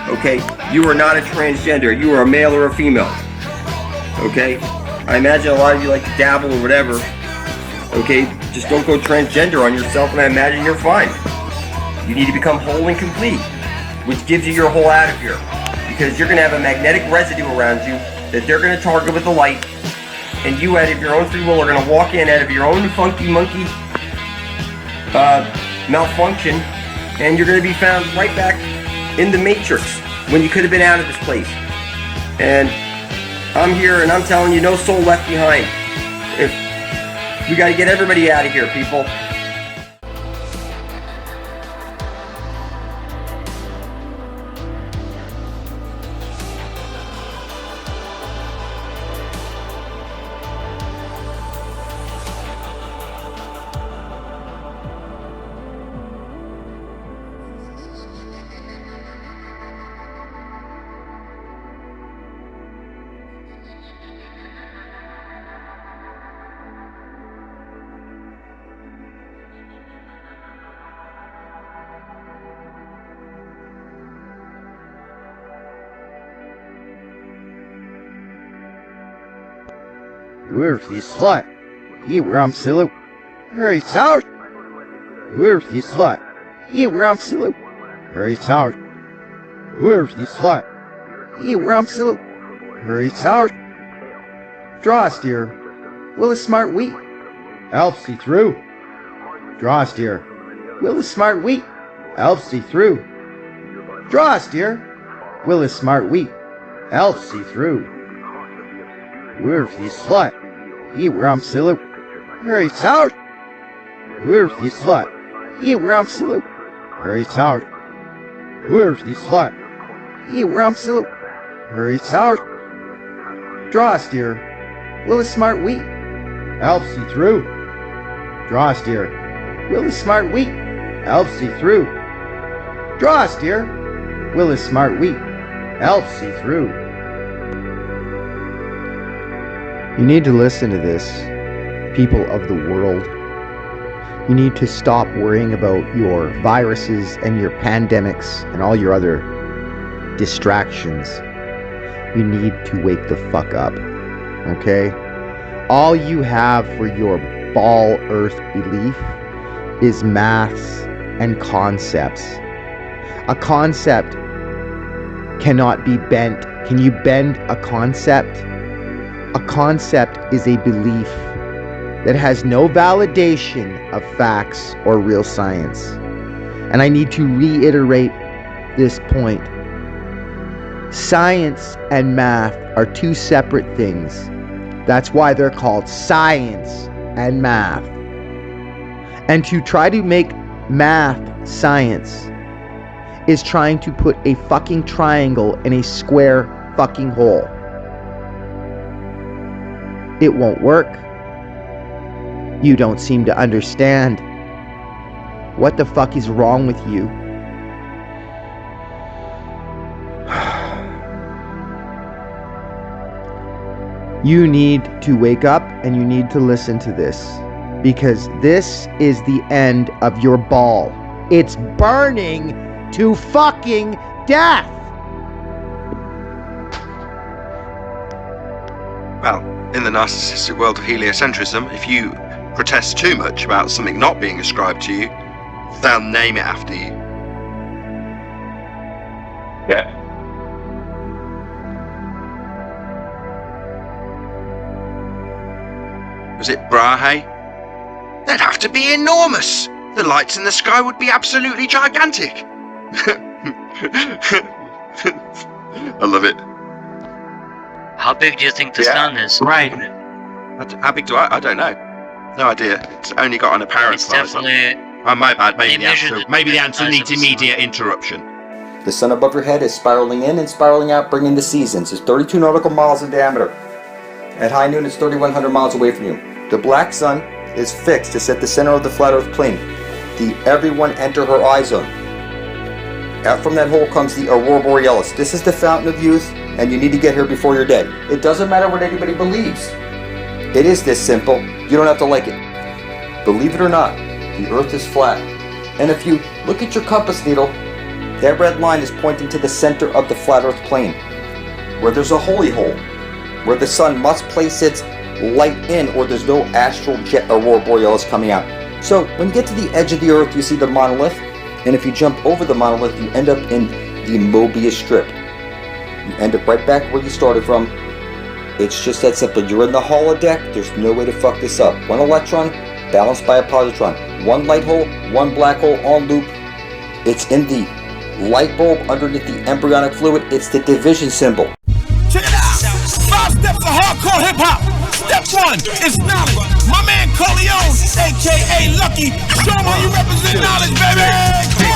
Okay? You are not a transgender. You are a male or a female. Okay? I imagine a lot of you like to dabble or whatever. Okay? Just don't go transgender on yourself, and I imagine you're fine. You need to become whole and complete, which gives you your whole out of here. Because you're going to have a magnetic residue around you that they're going to target with the light, and you, out of your own free will, are going to walk in out of your own funky monkey malfunction, and you're going to be found right back in the Matrix when you could have been out of this place. And I'm here, and I'm telling you, no soul left behind. We got to get everybody out of here, people. Where's this slut? Here where I'm Silo. Hurry, South. Where's this slut? Here where I'm Silo. Hurry, South. Where's this slut? Here where I'm Silo. Hurry, South. Draw us, dear. Will a smart wheat? Helps see through. Draw us, dear. Will a smart wheat? Helps see through. Draw us, dear. Will a smart wheat? Helps see through. Worthy slut. He where I'm silly. Very sour. Worthy slut. He where I'm silly. Very sour. Worthy slut. He where I'm silly. Very sour. Draw steer. Will a smart wheat helps see through. Draw steer. Will a smart wheat helps see through. Draw steer. Will a smart wheat helps see through. You need to listen to this, people of the world. You need to stop worrying about your viruses and your pandemics and all your other distractions. You need to wake the fuck up, okay? All you have for your ball earth belief is maths and concepts. A concept cannot be bent. Can you bend a concept? A concept is a belief that has no validation of facts or real science. And I need to reiterate this point. Science and math are two separate things. That's why they're called science and math. And to try to make math science is trying to put a fucking triangle in a square fucking hole. It won't work. You don't seem to understand. What the fuck is wrong with you? You need to wake up and you need to listen to this, because this is the end of your ball. It's burning to fucking death. Well, in the narcissistic world of heliocentrism, if you protest too much about something not being ascribed to you, they'll name it after you. Yeah. Was it Brahe? They'd have to be enormous. The lights in the sky would be absolutely gigantic. I love it. How big do you think the sun is? Right. How big do I don't know. No idea. It's only got an apparent size. Definitely. Oh, my bad. Maybe the answer needs immediate interruption. The sun above your head is spiraling in and spiraling out, bringing the seasons. It's 32 nautical miles in diameter. At high noon, it's 3,100 miles away from you. The black sun is fixed to set the center of the flat earth plane, the everyone enter her eye zone. Out from that hole comes the aurora borealis. This is the fountain of youth, and you need to get here before you're dead. It doesn't matter what anybody believes. It is this simple. You don't have to like it. Believe it or not, the earth is flat. And if you look at your compass needle, that red line is pointing to the center of the flat earth plane, where there's a holy hole, where the sun must place its light in or there's no astral jet aurora borealis coming out. So when you get to the edge of the earth, you see the monolith, and if you jump over the monolith, you end up in the Mobius strip. You end up right back where you started from. It's just that simple. You're in the holodeck. There's no way to fuck this up. One electron balanced by a positron. One light hole, one black hole on loop. It's in the light bulb underneath the embryonic fluid. It's the division symbol. Check it out. 5 steps of hardcore hip hop. Step 1 is knowledge. My man Corleone, aka Lucky. Show him how you represent knowledge, baby.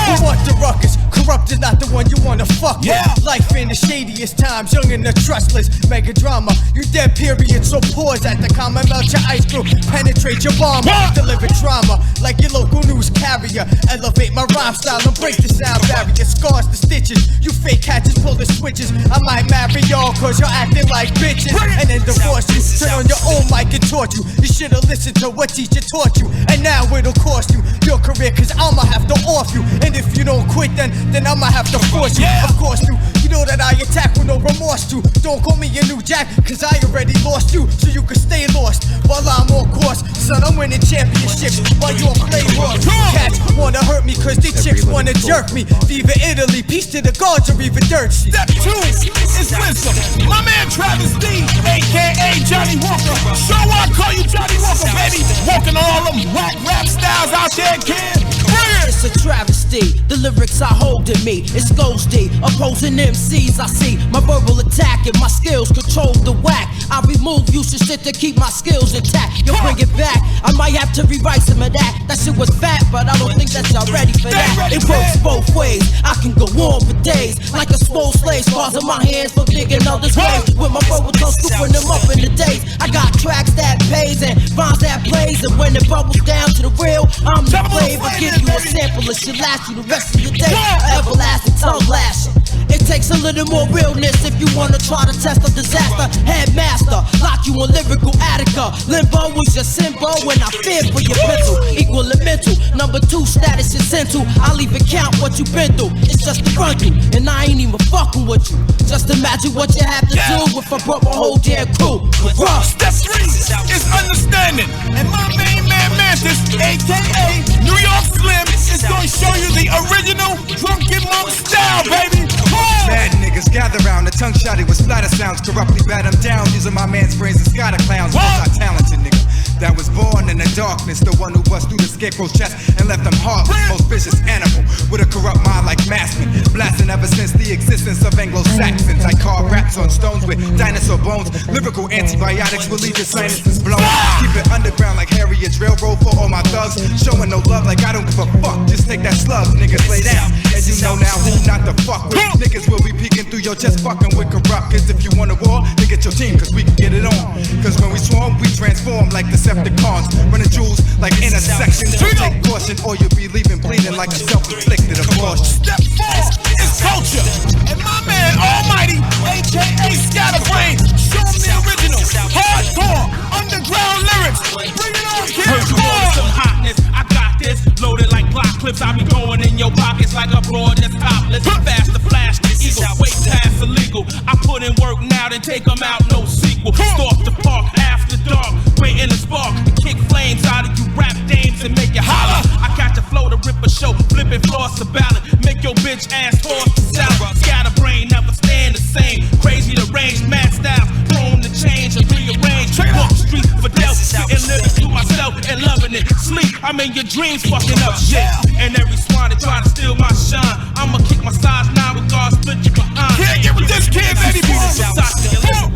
Who want the ruckus? Corrupt is not the one you wanna fuck with. Life in the shadiest times, young and the trustless. Mega drama, you dead period. So pause at the comma, melt your ice cream, penetrate your bomber. Deliver trauma like your local news carrier. Elevate my rhyme style and break the sound barrier. Scars the stitches, you fake catches, pull the switches. I might marry y'all cause you're acting like bitches. And then divorce you, turn on your own mic and taught you. You should've listened to what teacher taught you. And now it'll cost you your career cause I'ma have to off you. And if you don't quit then I'ma have to force you. Of course you know that I attack with no remorse too. Don't call me a new jack cause I already lost you. So you can stay lost while I'm on course. Son, I'm winning championships while you're play horse. Cats wanna hurt me cause they chicks wanna jerk me. Viva Italy, peace to the gods or even dirt. Step 2 is wisdom. My man Travis D, aka Johnny Walker. So I call you Johnny Walker, baby. Walking all them whack rap styles out there, kid. It's a travesty, the lyrics I hold in me. It's ghosty, opposing MCs I see. My verbal attack and my skills control the whack. I read move, you should sit to keep my skills intact. You'll bring it back, I might have to rewrite some of that. That shit was fat, but I don't think that y'all ready for that. It works both ways, I can go on for days. Like a small slave, scars on my hands for digging others' graves. With my bubble tongue scooping them up in the days. I got tracks that pays and rhymes that plays. And when it bubbles down to the real, I'm the flavor. Give you a sample, it should last you the rest of your day. Everlasting tongue lashing. It takes a little more realness if you wanna try to test a disaster. Headmaster, lock you on lyrical Attica. Limbo was your symbol when I feared for your pencil. Equal and mental, number 2 status essential. I'll even count what you've been through. It's just a run through, and I ain't even fucking with you. Just imagine what you have to do if I brought my whole damn crew. Step 3 is understanding. And my main man Mantis, aka New York Slim, is gonna show you the original drunken monk style, baby. Mad niggas gather round, the tongue shotty with splatter sounds. Corruptly bat them down, using my man's brains and scatter clowns. Cause I talented nigga that was born in the darkness, the one who bust through the scarecrow's chest and left them heartless. Most vicious animal with a corrupt mind like Massman, blasting ever since the existence of Anglo-Saxons. I carve raps on stones with dinosaur bones. Lyrical antibiotics will leave your sinuses blown. Keep it underground like Harriet's railroad for all my thugs. Showing no love like I don't give a fuck. Just take that slug, niggas lay down. And you know now who not to fuck with. Niggas will be peeking through your chest fucking with corrupt. Cause if you want a war, then get your team cause we can get it on. Cause when we swarm, we transform like Decepticons. Running jewels like intersections. Take caution or you'll be leaving bleeding like a self-inflicted abortion. Step 4 is culture. And my man Almighty, aka Scatterbrain, show him the original, hardcore, underground lyrics. Bring it on, kid. Heard you wanted some hotness, I got this. Loaded like Glock clips, I be going in your pockets like a broad that's topless. Fast to flash, the eagle, way past illegal. I put in work now, then take them out, no sequel. Stalk the park after dark, waiting to spark. Kick flames out of you rap dames and make you holler. I got your flow to rip a show, flipping floors to ballad. Make your bitch ass horse to salad. Scatterbrain, never stand the same. Crazy to range, mad styles, prone to change and rearrange. Walk the street for Delphi, and living to myself and loving it. Sleep, I'm in your dreams fucking up shit. And every swan that try to steal my shine, I'ma kick my size 9 with God split you behind. Can't get with this kid, baby.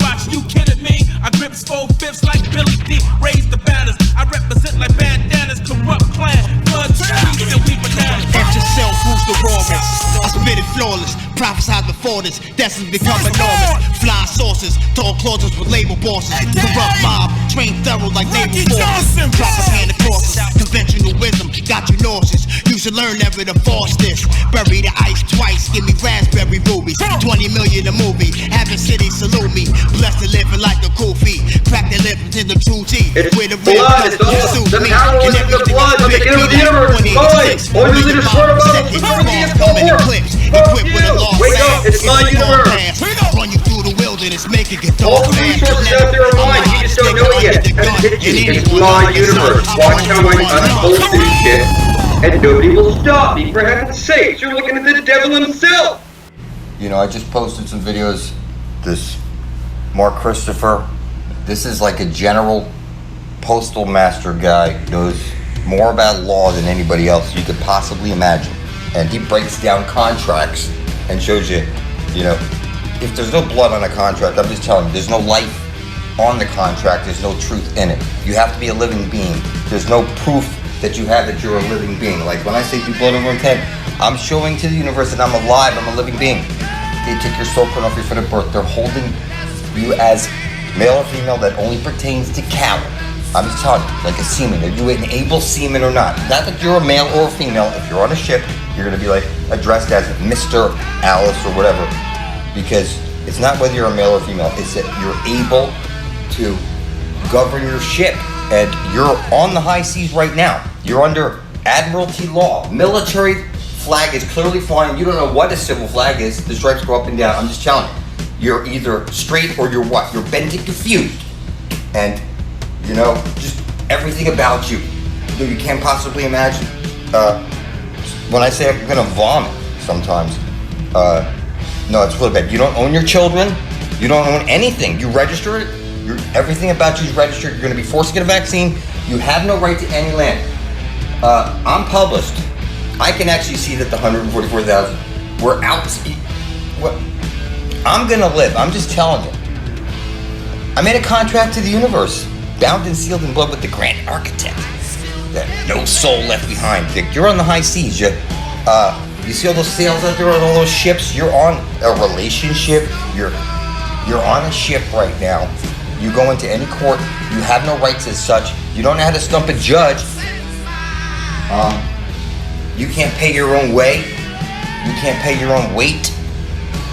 Watch you kidding me? I grip 4/5 like Billy D. Raise the banners. I represent like bandanas, corrupt clan. Blood streets and we bananas. Empty yourself, who's the rawest? I spit it flawless, prophesied before this. Destined to become enormous. Flying saucers, tall clauses with label bosses. Corrupt mob, trained thorough like naval forces. Propaganda courses, conventional wisdom, got you nauseous. You should learn never to force this. Bury the ice twice, give me raspberry rubies. 20 million a movie, having cities salute me. Blessed to living like a cool feet. Crack their lips into the true teeth. Where the real blood, the power is in the blood of the king of the universe. Boys, only the destroyer of the wake up, it's my universe. Run you through the wilderness, make it get All dark. the resources out there are mine, you just don't know it yet. It's my universe. Watch how I unfold this shit, and nobody will stop me, for heaven's sakes. You're looking at the devil himself. You know, I just posted some videos. This Mark Christopher, this is like a general postal master guy, knows more about law than anybody else you could possibly imagine. And he breaks down contracts and shows you, you know, if there's no blood on a contract, I'm just telling you, there's no life on the contract, there's no truth in it. You have to be a living being. There's no proof that you have that you're a living being. Like when I say do blood over intent, I'm showing to the universe that I'm alive, I'm a living being. They took your soul print off your foot at birth. They're holding you as male or female. That only pertains to cattle. I'm just telling you, like a seaman. Are you an able seaman or not? Not that you're a male or a female. If you're on a ship, you're going to be like addressed as Mr. Alice or whatever. Because it's not whether you're a male or female. It's that you're able to govern your ship. And you're on the high seas right now. You're under admiralty law. Military flag is clearly flying. You don't know what a civil flag is. The stripes go up and down. I'm just telling you. You're either straight or you're what? You're bent and confused. And, you know, just everything about you that you can't possibly imagine. When I say I'm gonna vomit sometimes, no, it's really bad. You don't own your children. You don't own anything. You register it. Everything about you is registered. You're gonna be forced to get a vaccine. You have no right to any land. I'm published. I can actually see that the 144,000 were out. What? I'm gonna live. I'm just telling you. I made a contract to the universe, bound and sealed in blood with the grand architect. That no soul left behind. You're on the high seas. You see all those sails out there on all those ships? You're on a relationship. You're on a ship right now. You go into any court. You have no rights as such. You don't know how to stump a judge. You can't pay your own way. You can't pay your own weight.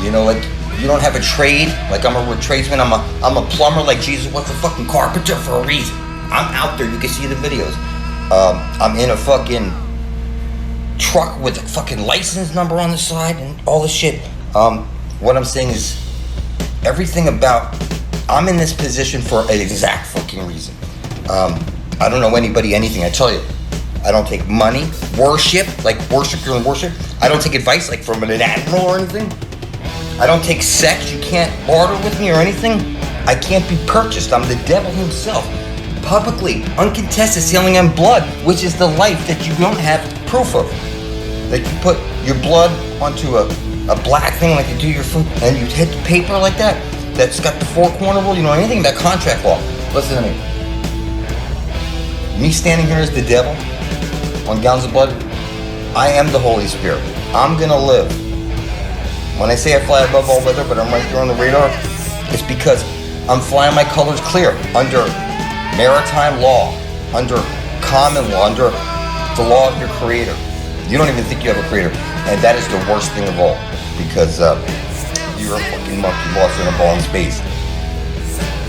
You know, like, you don't have a trade. Like, I'm a tradesman. I'm a plumber. Like, Jesus was a fucking carpenter for a reason. I'm out there. You can see the videos. I'm in a fucking truck with a fucking license number on the side and all this shit. What I'm saying is, everything about, I'm in this position for an exact fucking reason. I don't know anybody anything. I tell you, I don't take money, worship, like worship, you're in worship. I don't take advice, like from an admiral or anything. I don't take sex. You can't barter with me or anything. I can't be purchased. I'm the devil himself. Publicly, uncontested, sealing on blood, which is the life that you don't have proof of. That you put your blood onto a black thing like you do your food, and you hit the paper like that, that's got the four-corner rule. You know anything about contract law? Listen to me. Me standing here as the devil on gallons of blood, I am the Holy Spirit. I'm gonna live. When I say I fly above all weather, but I'm right there on the radar, it's because I'm flying my colors clear under maritime law, under common law, under the law of your creator. You don't even think you have a creator. And that is the worst thing of all, because you're a fucking monkey lost in a ball in space.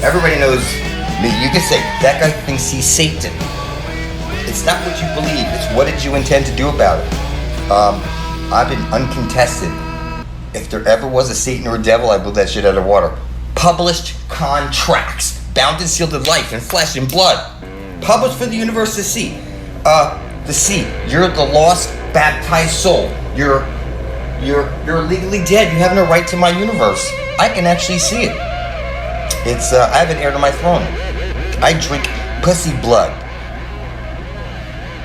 Everybody knows me. You can say, that guy thinks he's Satan. It's not what you believe, it's what did you intend to do about it. I've been uncontested. If there ever was a Satan or a devil, I blew that shit out of water. Published contracts, bound and sealed in life and flesh and blood. Published for the universe to see. The sea. You're the lost, baptized soul. You're legally dead. You have no right to my universe. I can actually see it. It's I have an heir to my throne. I drink pussy blood.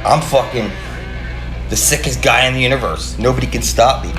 I'm fucking the sickest guy in the universe. Nobody can stop me.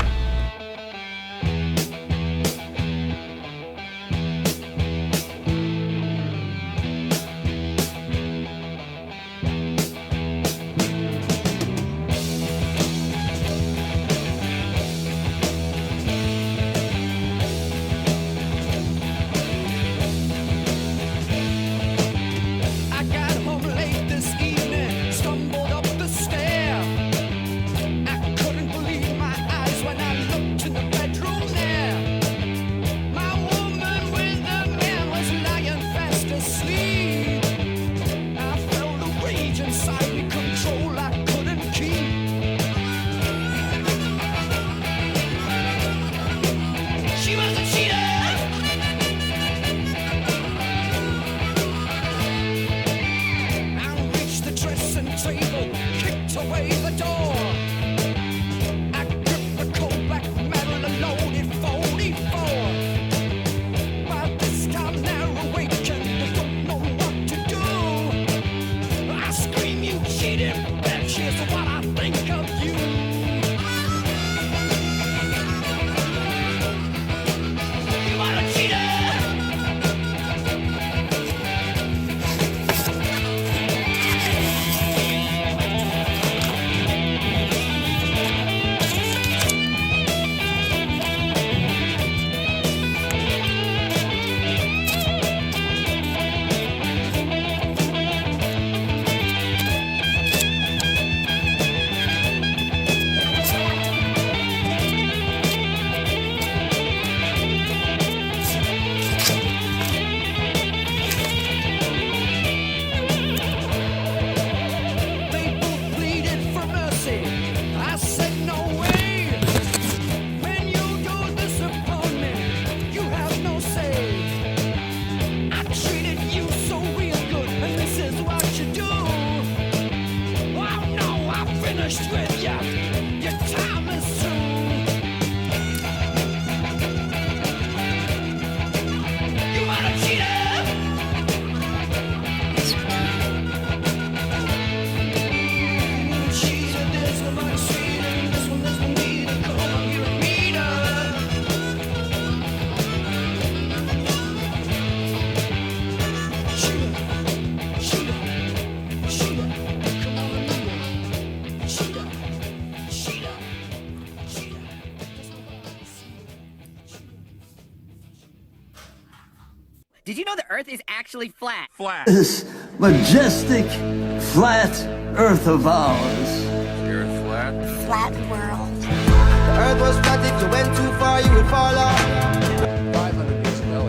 actually flat? Flat. This majestic, flat Earth of ours. You're flat? Flat world. The earth was flat, if you went too far, you would fall off. 500 years ago,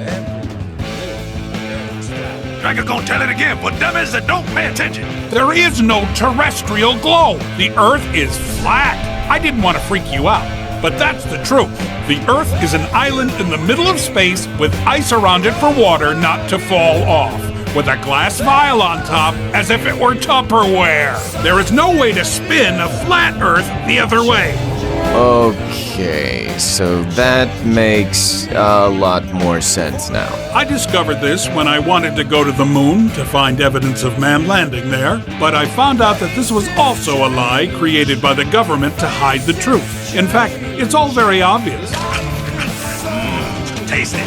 Dragon gonna tell it again for dummies that don't pay attention. There is no terrestrial globe. The Earth is flat. I didn't want to freak you out, but that's the truth. The Earth is an island in the middle of space with ice around it for water not to fall off, with a glass vial on top as if it were Tupperware. There is no way to spin a flat Earth the other way. Okay, so that makes a lot more sense now. I discovered this when I wanted to go to the moon to find evidence of man landing there, but I found out that this was also a lie created by the government to hide the truth. In fact, it's all very obvious. Tasty.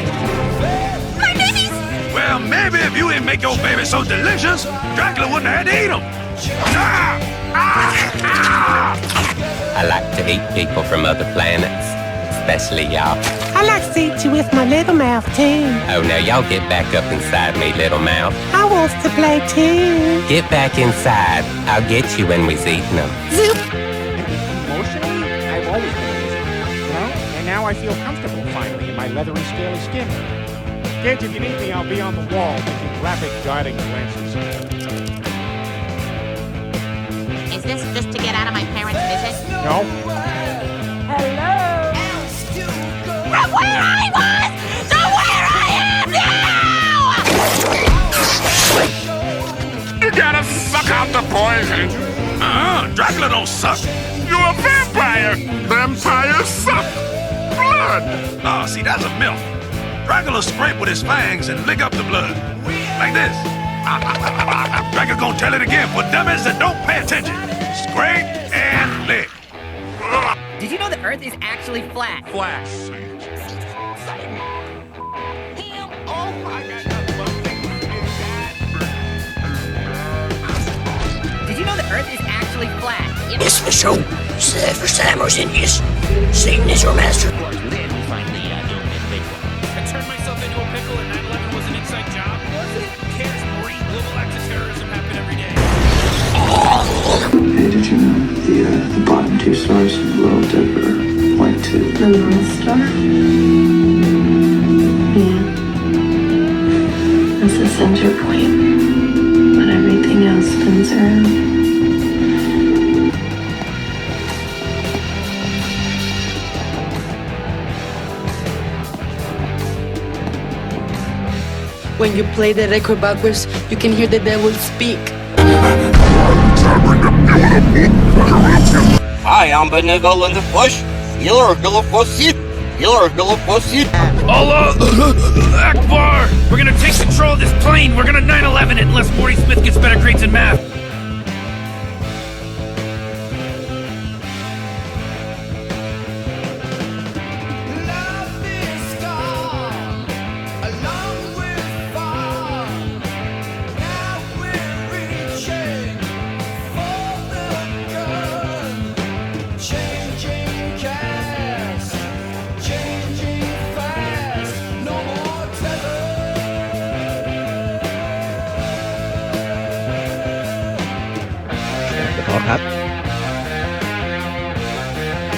My babies! Well, maybe if you didn't make your baby so delicious, Dracula wouldn't have had to eat them. I like to eat people from other planets, especially y'all. I like to eat you with my little mouth, too. Oh, now y'all get back up inside me, little mouth. I wants to play, too. Get back inside. I'll get you when we's eating them. Zoop! Emotionally, I've always been easy, you know? And now I feel comfortable, finally, in my leathery, scaly skin. Kids, if you need me, I'll be on the wall making graphic guiding glances. Is this just to get out of my parents' visit? No. Hello? From where I was to where I am now! You gotta suck out the poison. Dracula don't suck. You're a vampire. Vampires suck blood. Oh, see, that's a myth. Dracula scrape with his fangs and lick up the blood. Like this. Dracula gonna tell it again for dummies that don't pay attention. Scrape and lick. Did you know the Earth is actually flat? Flat. Did you know the Earth is actually flat? Yes, for sure. First time I was in yes. Satan is your master. Then we find the I turned myself into a pickle and 9/11 was an inside job. Was it? Who cares, Morty? Global acts of terrorism happen every day. Hey, did you know the bottom two stars in the world are white too? The North Star? Yeah. That's the center point. But everything else spins around. When you play the record backwards, you can hear the devil speak. Hi, I'm benevolent of flesh. Healer of Galafosid. Healer of Galafosid. Allah Akbar! We're gonna take control of this plane. We're gonna 9/11 it unless Morty Smith gets better grades in math.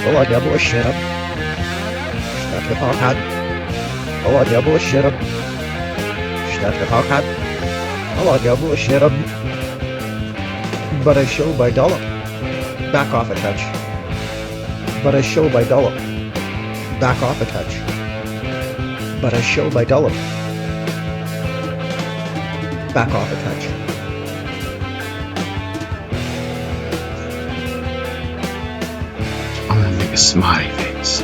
Oh, I double shit up. Stuff the pocket. Oh, I double shit up. Stuff the pocket. Oh, I double shit up. But I show by dollar. Back off a touch. But I show by dollar. Back off a touch. But I show by dollar. Back off a touch. I'm gonna make a smiley face.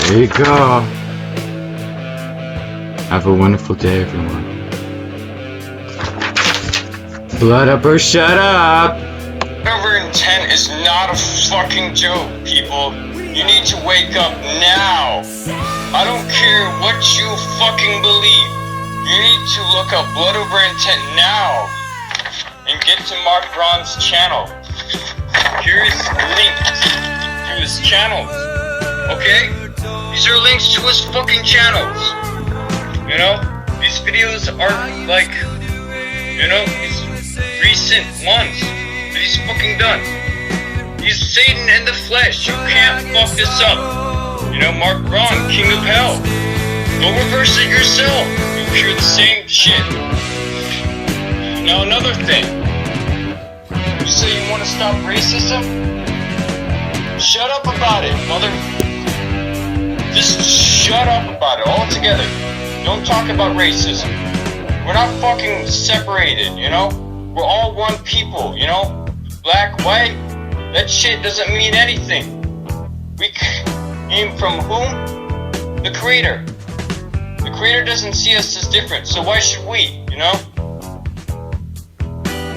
There you go. Have a wonderful day, everyone. Blood up or shut up! Over intent is not a fucking joke, people. You need to wake up now. I don't care what you fucking believe. You need to look up Blood Over Intent now and get to Mark Braun's channel. Here's links to his channels. Okay? These are links to his fucking channels. You know? These videos are like, you know, these recent ones. But he's fucking done. He's Satan in the flesh. You can't fuck this up. You know, Mark Braun, King of Hell. Go reverse it yourself. You hear the same shit. Now another thing. You say you want to stop racism? Shut up about it, mother. Just shut up about it altogether. Don't talk about racism. We're not fucking separated, you know? We're all one people, you know? Black, white, that shit doesn't mean anything. We came from whom? The Creator. The Creator doesn't see us as different, so why should we, you know?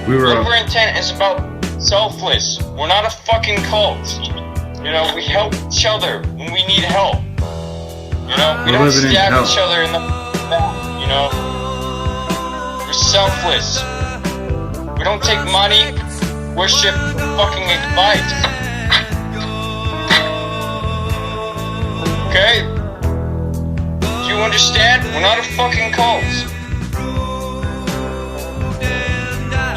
Whatever intent is about selfless. We're not a fucking cult. You know, we help each other when we need help. You know, we don't stab each other in the back, you know? We're selfless. We don't take money, worship, fucking advice. Okay? Do you understand? We're not a fucking cult.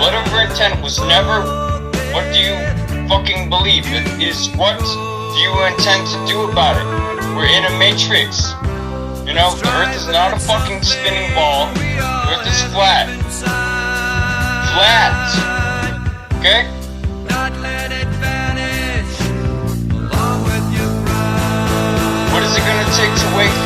Whatever intent was never, what do you fucking believe? It is what do you intend to do about it? We're in a matrix. You know, the earth is not a fucking spinning ball. The earth is flat. Flat. Okay? What is it gonna take to wake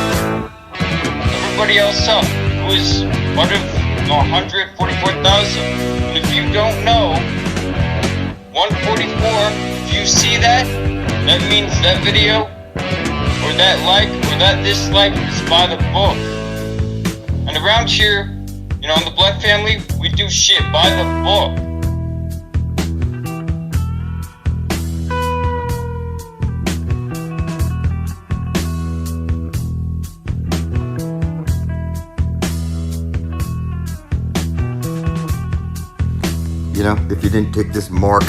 everybody else up? Who is part of 144,000? And if you don't know, 144, if you see that, that means that video, or that like, or that dislike is by the book. And around here, you know, in the Black family, we do shit by the book. You know, if you didn't take this mark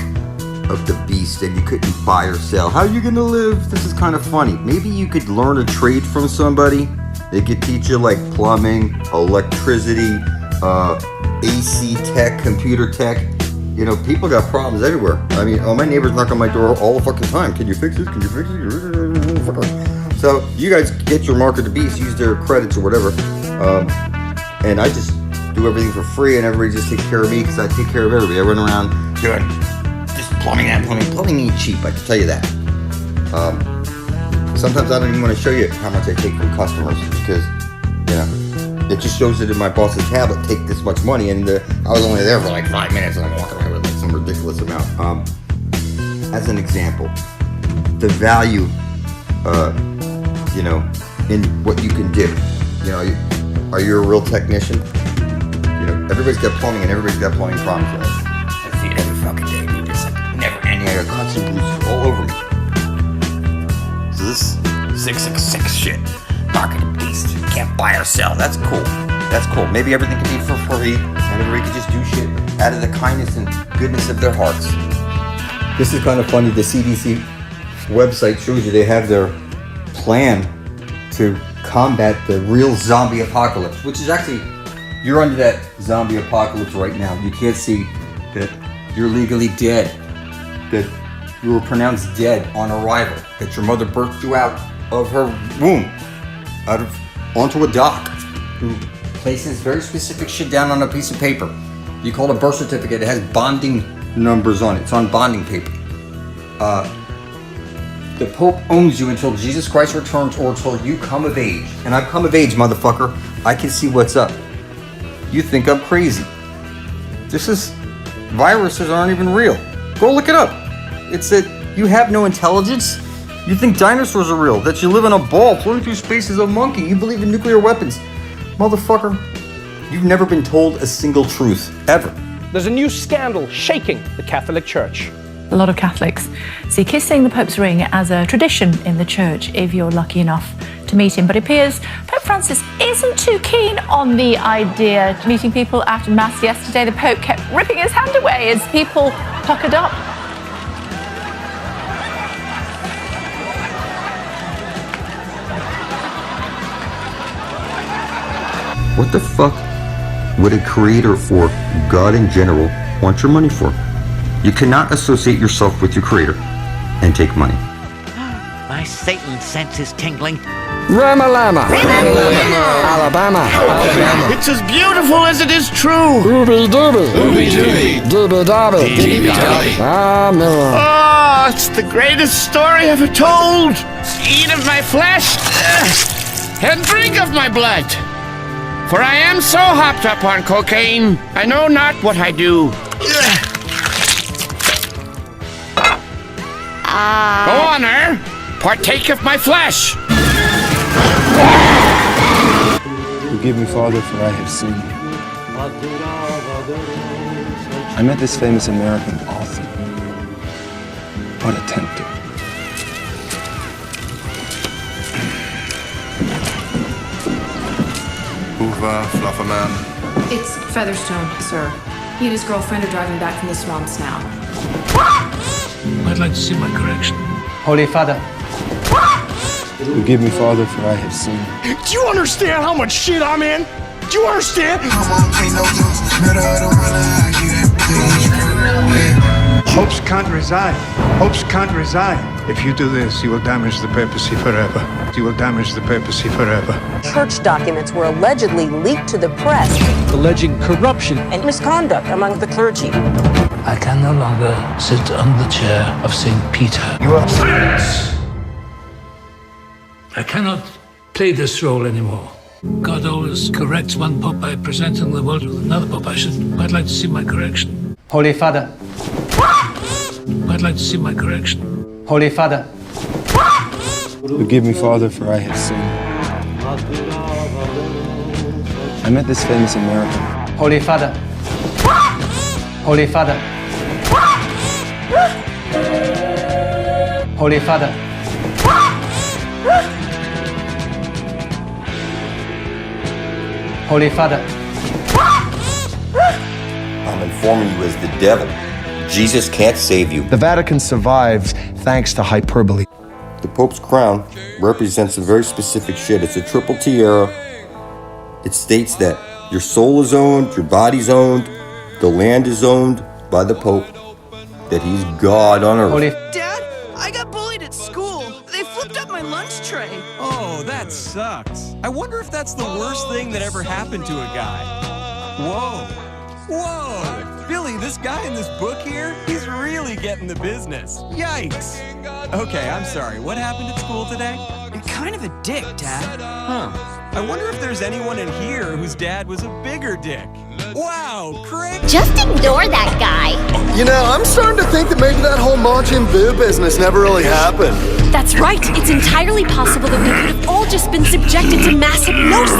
of the beast and you couldn't buy or sell, how are you gonna live? This is kind of funny. Maybe you could learn a trade from somebody. They could teach you like plumbing, electricity, AC tech, computer tech. You know, people got problems everywhere. I mean, my neighbors knock on my door all the fucking time. Can you fix this? Can you fix it? So you guys get your mark of the beast, use their credits or whatever. And I just do everything for free, and everybody just takes care of me because I take care of everybody. I run around doing just plumbing that, plumbing. Plumbing ain't cheap, I can tell you that. Sometimes I don't even want to show you how much I take from customers because, you know, it just shows it in my boss's tablet, take this much money, and I was only there for like 5 minutes and I'm walking away with like some ridiculous amount. As an example, the value, you know, in what you can do. You know, are you a real technician? You know, everybody's got plumbing and everybody's got plumbing problems. I see it every fucking day. You just like never ending. I got cuts and bruises all over me. So this 666 shit, mark of the beast, can't buy or sell. That's cool. That's cool. Maybe everything can be for free, and everybody can just do shit out of the kindness and goodness of their hearts. This is kind of funny. The CDC website shows you they have their plan to combat the real zombie apocalypse, which is actually, you're under that zombie apocalypse right now. You can't see that you're legally dead, that you were pronounced dead on arrival, that your mother birthed you out of her womb, onto a dock, who places very specific shit down on a piece of paper. You call it a birth certificate. It has bonding numbers on it. It's on bonding paper. The Pope owns you until Jesus Christ returns or until you come of age. And I've come of age, motherfucker. I can see what's up. You think I'm crazy. Viruses aren't even real. Go look it up. It's that you have no intelligence. You think dinosaurs are real, that you live in a ball floating through space as a monkey. You believe in nuclear weapons. Motherfucker, you've never been told a single truth, ever. There's a new scandal shaking the Catholic Church. A lot of Catholics see kissing the Pope's ring as a tradition in the church if you're lucky enough to meet him. But it appears Pope Francis isn't too keen on the idea. Meeting people after Mass yesterday, the Pope kept ripping his hand away as people puckered up. What the fuck would a creator or God in general want your money for? You cannot associate yourself with your creator and take money. My Satan sense is tingling. Ramalama. Alabama. It's as beautiful as it is true. Dooby dooby. Dooby dobby. Oh, it's the greatest story ever told. Eat of my flesh and drink of my blood. For I am so hopped up on cocaine, I know not what I do. Go on, partake of my flesh. Forgive me, Father, for I have sinned. I met this famous American author. What a tempter. Hoover, Flufferman. It's Featherstone, sir. He and his girlfriend are driving back from the swamps now. I'd like to see my correction. Holy Father. Forgive me, Father, for I have sinned. Do you understand how much shit I'm in? Do you understand? Hopes can't reside. Hopes can't reside. If you do this, you will damage the papacy forever. You will damage the papacy forever. Church documents were allegedly leaked to the press, Alleging corruption. and misconduct among the clergy. I can no longer sit on the chair of St. Peter. You are silence! I cannot play this role anymore. God always corrects one pope by presenting the world with another pope. I'd like to see my correction. Holy Father. I'd like to see my correction. Holy Father. Forgive me, Father, for I have sinned. I met this famous American. Holy Father. Holy Father. Holy Father. Holy Father. I'm informing you as the devil. Jesus can't save you. The Vatican survives thanks to hyperbole. The Pope's crown represents a very specific shit. It's a triple tiara. It states that your soul is owned, your body's owned, the land is owned by the Pope, that he's God on earth. Dad, I got bullied at school. They flipped up my lunch tray. Oh, that sucks. I wonder if that's the worst thing that ever happened to a guy. Whoa. Whoa! Billy, this guy in this book here, he's really getting the business. Yikes! Okay, I'm sorry. What happened at school today? You're kind of a dick, Dad. Huh. I wonder if there's anyone in here whose dad was a bigger dick. Wow, Craig! Just ignore that guy. You know, I'm starting to think that maybe that whole Majin Buu business never really happened. That's right. It's entirely possible that we could have all just been subjected to mass hypnosis.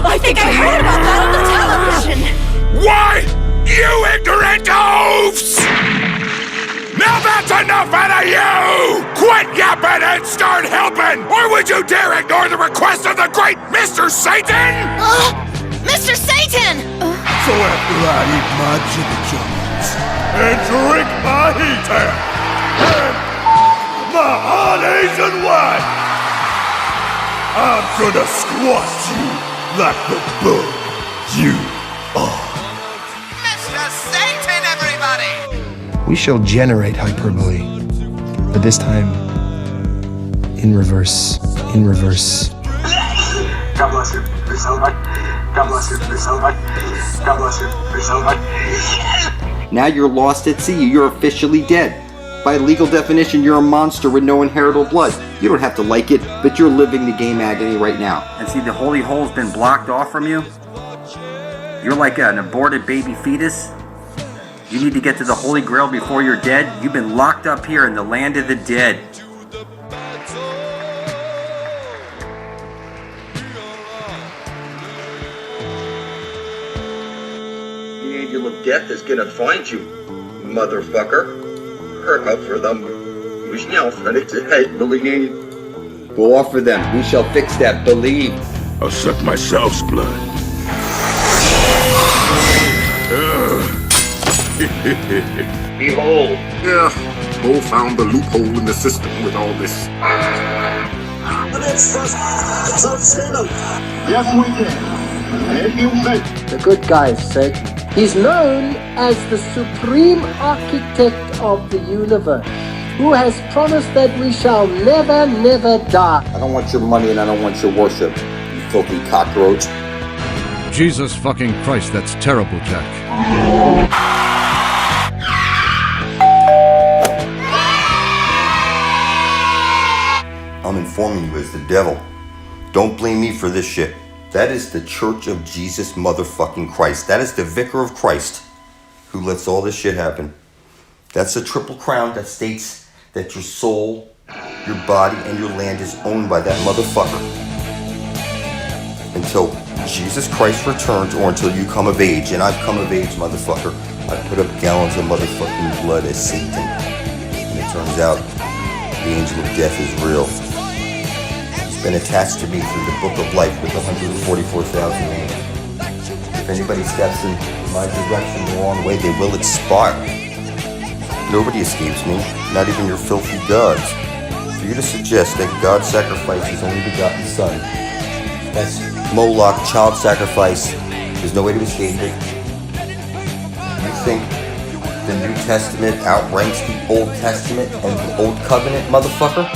I think I heard about that on the television. Why, you ignorant oafs! Now that's enough out of you! Quit yapping and start helping! Or would you dare ignore the request of the great Mr. Satan? Mr. Satan! So after I eat my chicken joints and drink my heater and my Asian wine, I'm gonna squash you like the bug you are. Mr. Satan, everybody! We shall generate hyperbole, but this time in reverse. In reverse. God bless you. You're so much. God bless you. You're so much. God bless you. You're so much. Now you're lost at sea. You're officially dead. By legal definition, you're a monster with no inheritable blood. You don't have to like it, but you're living the game agony right now. And see, the holy hole's been blocked off from you. You're like an aborted baby fetus. You need to get to the Holy Grail before you're dead. You've been locked up here in the land of the dead. The angel of death is gonna find you, motherfucker. Hurrah for them. We shall finish it, believe. Go offer them. We shall fix that. Believe. I'll suck myself's blood. Behold. Yeah, Bo found the loophole in the system with all this. Yes, we can. The good guy is Satan. He's known as the supreme architect of the universe, who has promised that we shall never, never die. I don't want your money and I don't want your worship, you filthy cockroach. Jesus fucking Christ, that's terrible, Jack. I'm informing you as the devil. Don't blame me for this shit. That is the Church of Jesus motherfucking Christ. That is the Vicar of Christ who lets all this shit happen. That's a triple crown that states that your soul, your body, and your land is owned by that motherfucker. Until Jesus Christ returns or until you come of age. And I've come of age, motherfucker. I put up gallons of motherfucking blood as Satan. And it turns out the angel of death is real. Been attached to me through the book of life with 144,000 names. If anybody steps in my direction the wrong way, they will expire. Nobody escapes me, not even your filthy gods. For you to suggest that God sacrificed his only begotten son, that's Moloch, child sacrifice, there's no way to escape it. You think the New Testament outranks the Old Testament and the Old Covenant, motherfucker?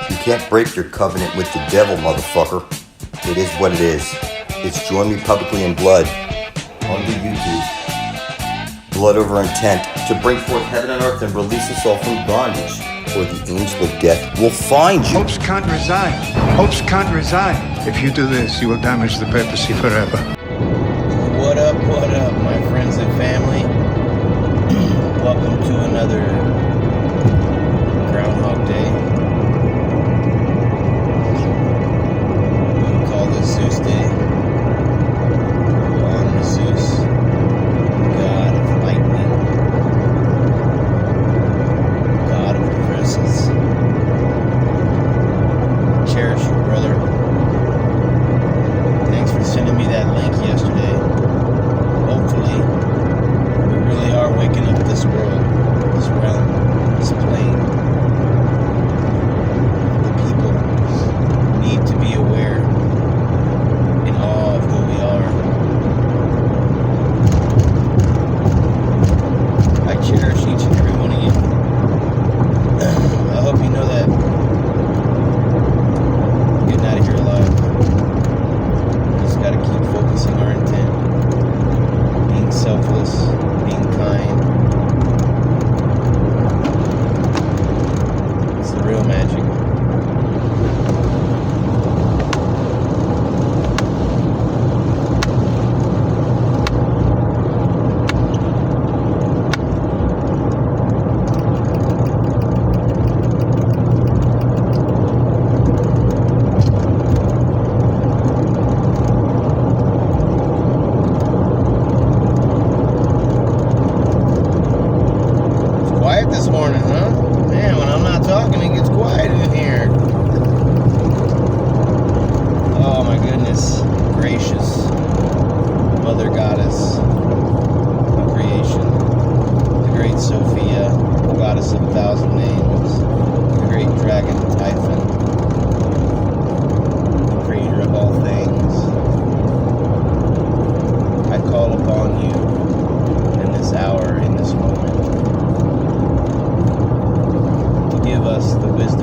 You can't break your covenant with the devil, motherfucker. It is what it is. It's Join Me Publicly in Blood on the YouTube. Blood over intent to bring forth heaven and earth and release us all from bondage. Or the angel of death will find you. Hopes can't resign. Hopes can't resign. If you do this, you will damage the papacy forever. What up, my friends and family? Welcome to another Groundhog Day. Zeus Day. Honor Zeus, God of lightning, God of reverses. Cherish you, brother. Thanks for sending me that link yesterday. Hopefully, we really are waking up this world, this realm, this plane. The people need to be aware of who we are. I cherish each and every one of you. I hope you know that we're getting out of here alive. We just gotta keep focusing our intent, being selfless, being kind. It's the real magic. The wisdom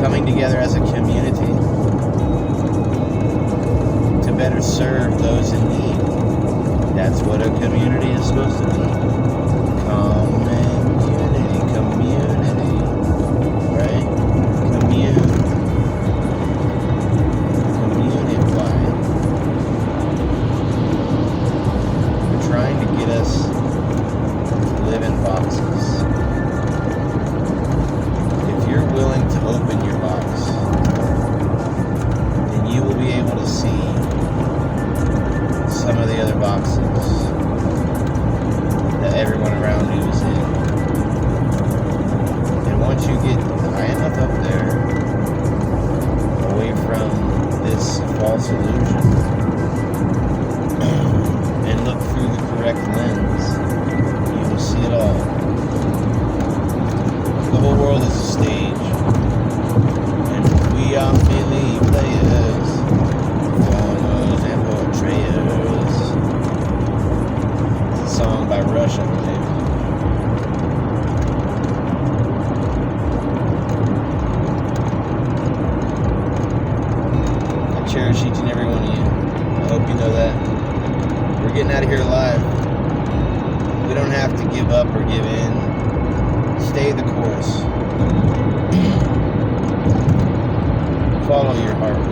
coming together as a community to better serve those in need. That's what a community is supposed to be. Community, right? Community-wide. They're trying to get us to live in boxes. If you're willing to open your box, then you will be able to see some of the other boxes that everyone around you is in. And once you get high enough up there, away from this false illusion, and look through the correct lens, you will see it all. The whole world is a stage, and we are merely players, performers and portrayers. It's a song by Rush, I believe. I cherish each and every one of you. I hope you know that. We're getting out of here alive. We don't have to give up or give in. Stay the course. Follow your heart.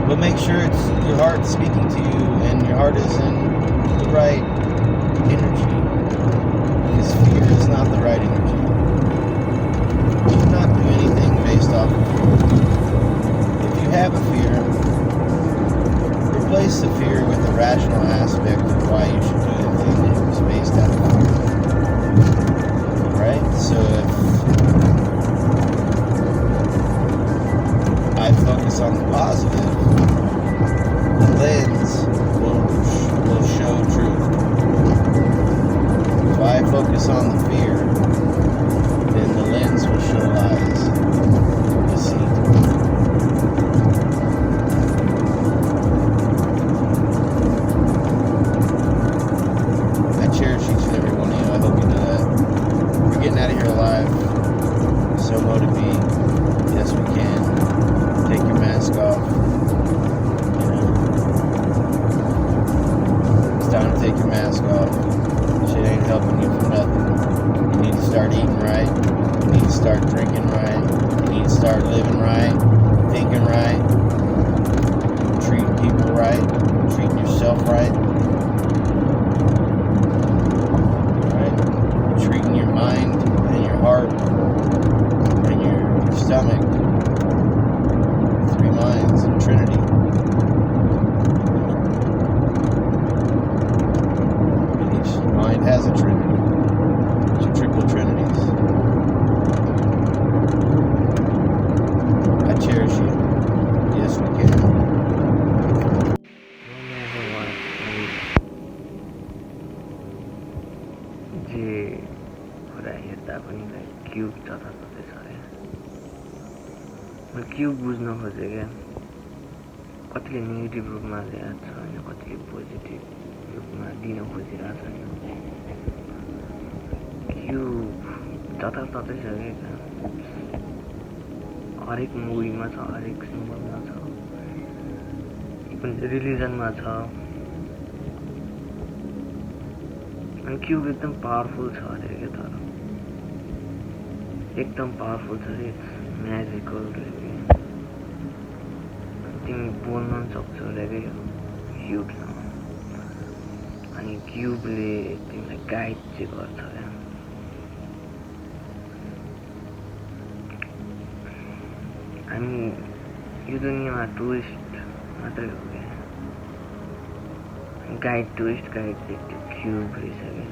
But make sure it's your heart speaking to you and your heart is in the right energy. Because fear is not the right energy. You cannot do anything based off of fear. If you have a fear, replace the fear with the rational aspect of why you should do the thing that was based out of fear. Right? So if I focus on the positive, the lens will show truth. If I focus on the fear, then the lens will show lies, deceit. I cherish each and every one of you. I hope you know that. We're getting out of here alive. So motivate. Yes, we can. Take your mask off. You know, it's time to take your mask off. Shit ain't helping you for nothing. You need to start eating right. You need to start drinking right. You need to start living right, thinking right, treating people right, treating yourself right. Right? Treating your mind and your heart and your stomach. Three minds in Trinity. And each mind has a Trinity. It's triple Trinities. I cherish you. Yes, we can. Cube चाहता था सारे मैं cube बुझ्न खोजेँ क्या कतिले negative रूपमा ल्याएको छ होइन कतिले पोजिटिभ रूपमा दिन खोजिरहेको छ क्यूब जताततै छ क्या हरेक मुभीमा छ हरेक सिम्बलमा छ इभन रिलिजनमा छ अनि क्यूब एकदम पावरफुल छ अरे क्या तर एकदम पावरफुल छ रे म्याजिकल रे तिमी बोल्न सक्छौ रे क्यूबसँग अनि क्यूबले तिमीलाई गाइड चाहिँ गर्छ क्या हामी यो दुनियाँमा टुरिस्ट मात्रै हो क्या गाइड टुरिस्ट गाइड चाहिँ त्यो क्यूब रहेछ क्या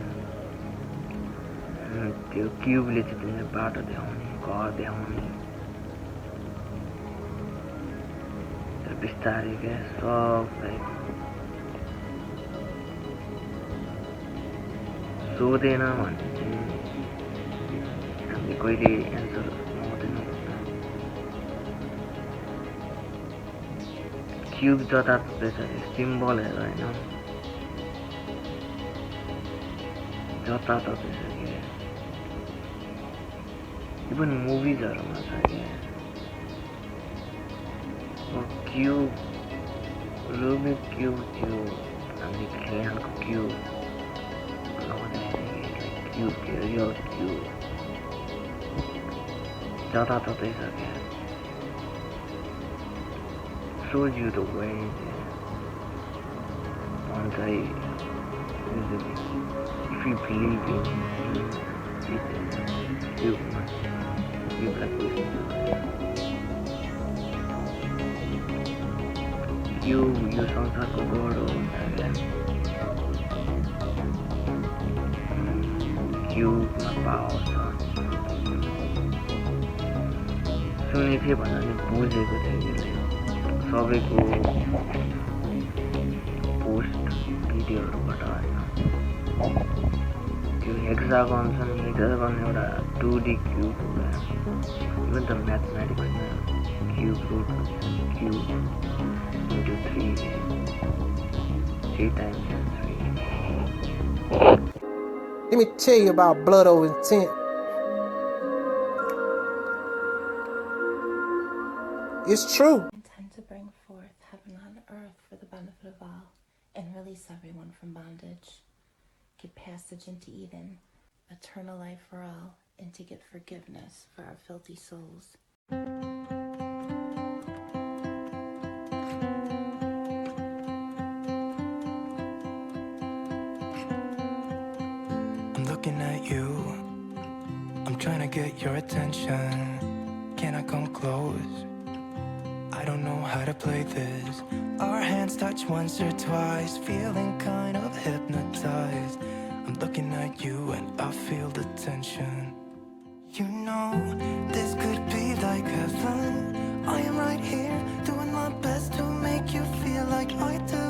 त्यो क्यूबले चाहिँ तिमीलाई बाटो देखाउने घर देखाउने बिस्तारै क्या सबलाई सोधेन भने चाहिँ हामीले कहिले एन्सर पाउँदैनौँ क्यूब जताततै छ सिम्बलहरू होइन जताततै छ even मुभिजहरूमा छ क्या क्युब रुबिक क्युब त्यो हामीले खेल्नेको क्युब क्युब थियो यो क्युब जताततै छ क्या shows you the way once I if you believe in it you like you संसारको गड हो क्युबमा पावर छ सुनेको थिएँ भन्दा पनि बुझेको थिएँ सबैको पोस्ट भिडियोहरूबाट होइन त्यो हेक्सागन छ नि हेक्सागन एउटा 2D क्युब हो इभन त म्याथमेटिक्समा cube root cube into 3 times 3. Let me tell you about blood over intent. It's true. Intend to bring forth heaven on earth for the benefit of all and release everyone from bondage. Get passage into Eden, eternal life for all, and to get forgiveness for our filthy souls. Looking at you, I'm trying to get your attention. Can I come close? I don't know how to play this. Our hands touch once or twice, feeling kind of hypnotized. I'm looking at you and I feel the tension. You know, this could be like heaven. I am right here, doing my best to make you feel like I do.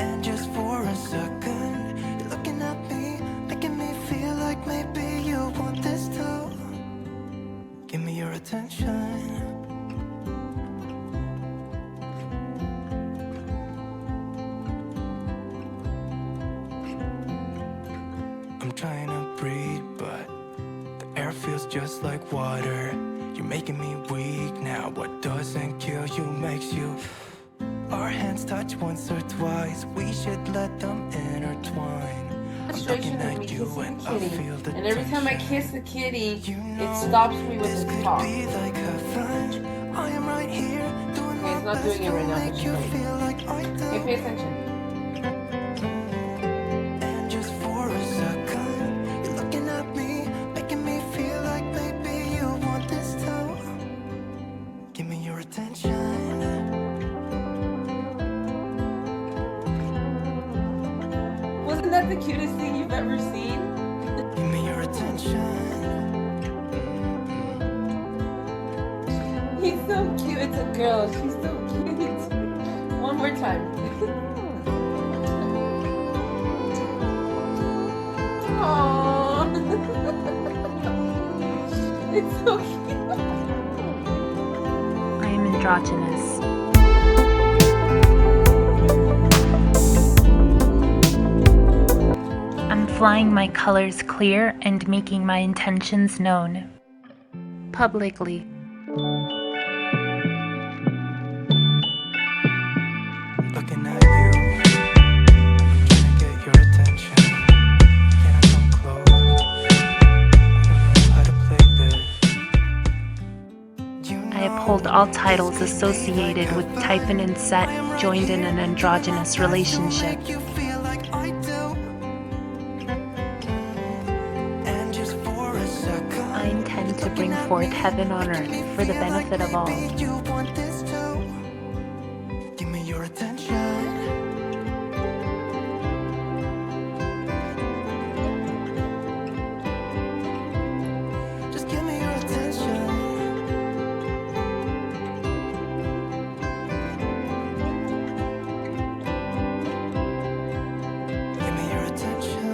And just for a second, you're looking at me, making me feel like maybe you want this too. Give me your attention. I'm trying to breathe, but the air feels just like water. You're making me weak now. What doesn't kill you makes you. Our hands touch once or twice. We should let them intertwine. I'm looking at you and I feel the and every time I kiss the kitty, it stops me with its talk. I am right here doing okay, it's not doing it right now. Okay, pay attention. And just for a second, you're looking at me, making me feel like maybe you want this too. Give me your attention. Wasn't that the cutest thing you've ever seen? Give me your attention. He's so cute. It's a girl. She's so cute. One more time. Aww. It's so cute. I am androgynous. I'm flying my colors clear and making my intentions known. Publicly. Looking at you, trying to get your attention. Can I come close? I don't know how to play this. I uphold all titles associated with Typhon and Set joined in an androgynous relationship. I intend to bring forth heaven on earth for the benefit of all. Give me your attention. Just give me your attention. Give me your attention.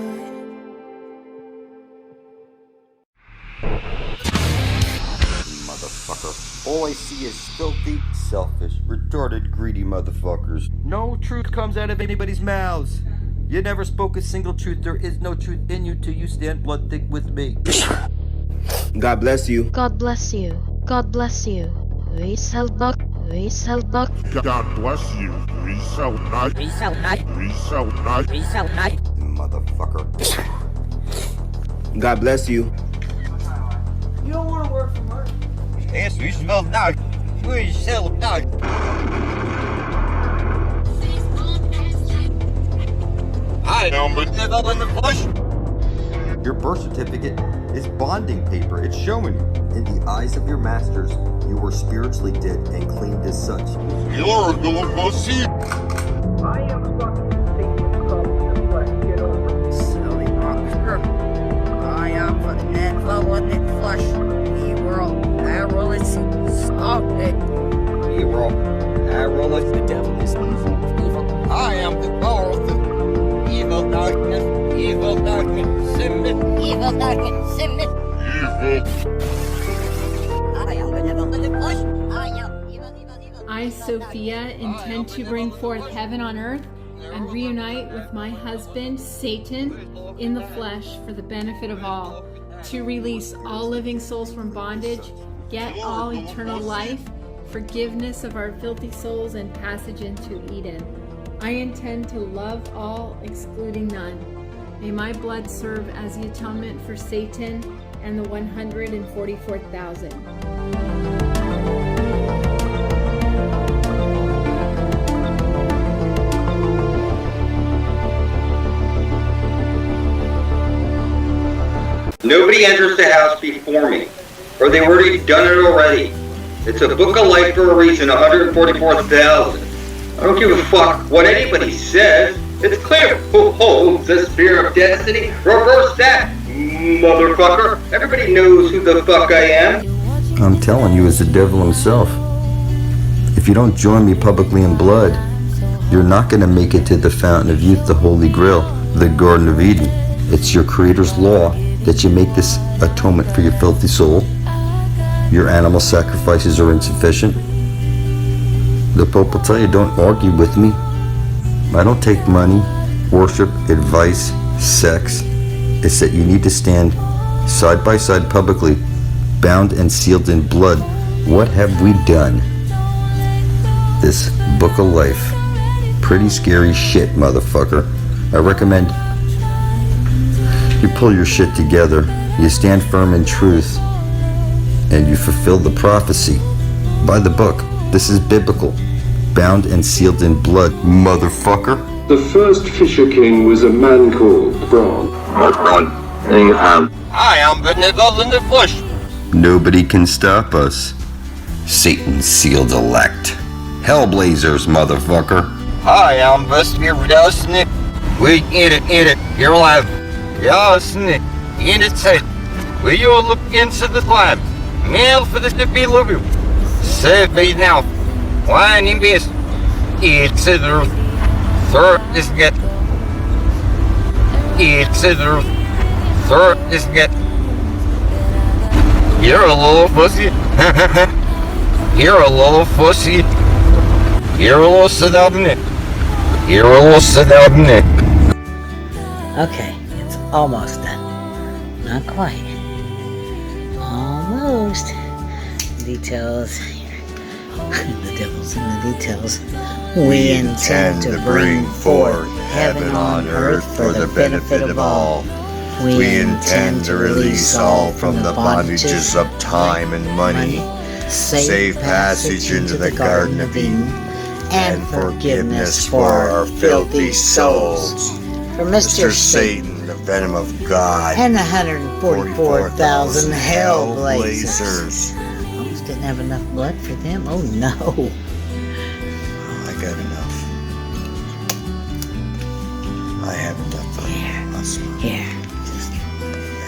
Motherfucker. All I see is filthy, selfish, retarded, greedy motherfuckers. No truth comes out of anybody's mouths. You never spoke a single truth. There is no truth in you till you stand blood thick with me. God bless you. God bless you. God bless you. We sell buck. We sell buck. God bless you. We sell night. We sell night. We sell night. We sell night. Motherfucker. God bless you. You don't want to work for Merlin. Yes, we smell night. We sell night. I am the devil in the flesh. Your birth certificate is bonding paper. It's showing you, in the eyes of your masters, you were spiritually dead and cleaned as such. You're going to see. I am fucking Satan called the flesh. Get over it. Silly monster. I am the devil in the flesh. Hero. Perilous. Stop it. Hero. Perilous. The devil is evil. Evil. I am the power of the evil darkness. Evil darkness. Submit. Evil darkness. Submit. Evil. I am the devil in the flesh. I am evil. I, Sophia, intend to bring forth heaven on earth and reunite with my husband, Satan, in the flesh for the benefit of all, to release all living souls from bondage, get all eternal life, forgiveness of our filthy souls, and passage into Eden. I intend to love all, excluding none. May my blood serve as the atonement for Satan and the 144,000. Nobody enters the house before me, or they've already done it already. It's a book of life for a reason, 144,000. I don't give a fuck what anybody says. It's clear who holds the spear of destiny. Reverse that, motherfucker. Everybody knows who the fuck I am. I'm telling you, it's the devil himself. If you don't join me publicly in blood, you're not going to make it to the Fountain of Youth, the Holy Grail, the Garden of Eden. It's your Creator's law that you make this atonement for your filthy soul. Your animal sacrifices are insufficient. The Pope will tell you, don't argue with me. I don't take money, worship, advice, sex. It's that you need to stand side by side publicly, bound and sealed in blood. What have we done? This book of life. Pretty scary shit, motherfucker. I recommend you pull your shit together, you stand firm in truth, and you fulfill the prophecy by the book. This is biblical. Bound and sealed in blood, motherfucker. The first Fisher King was a man called Braun. I am the devil in the flesh. Nobody can stop us. Satan's sealed elect. Hellblazers, motherfucker. I am the spirit of snake. We eat it, you're alive. Yes, snake, eat it safe. Will you look into the lab? Mail for the to be love you. Save me now. Why need this? It's the truth. Third is get. It's the truth. Third is get. You're a little pussy. You're a little pussy. You're a little sedabne. You're a little sedabne. Okay, it's almost done. Not quite. Almost. Details here. The devil's in the details. We intend to bring forth heaven on earth for the benefit of all. We intend to release all from the bondages of time and money, safe passage into the Garden of Eden, and forgiveness for our filthy souls. For Mr. Satan, the venom of God, and 144,000 Hellblazers. Almost didn't have enough blood for them. Oh no. I got enough. I have enough. Here.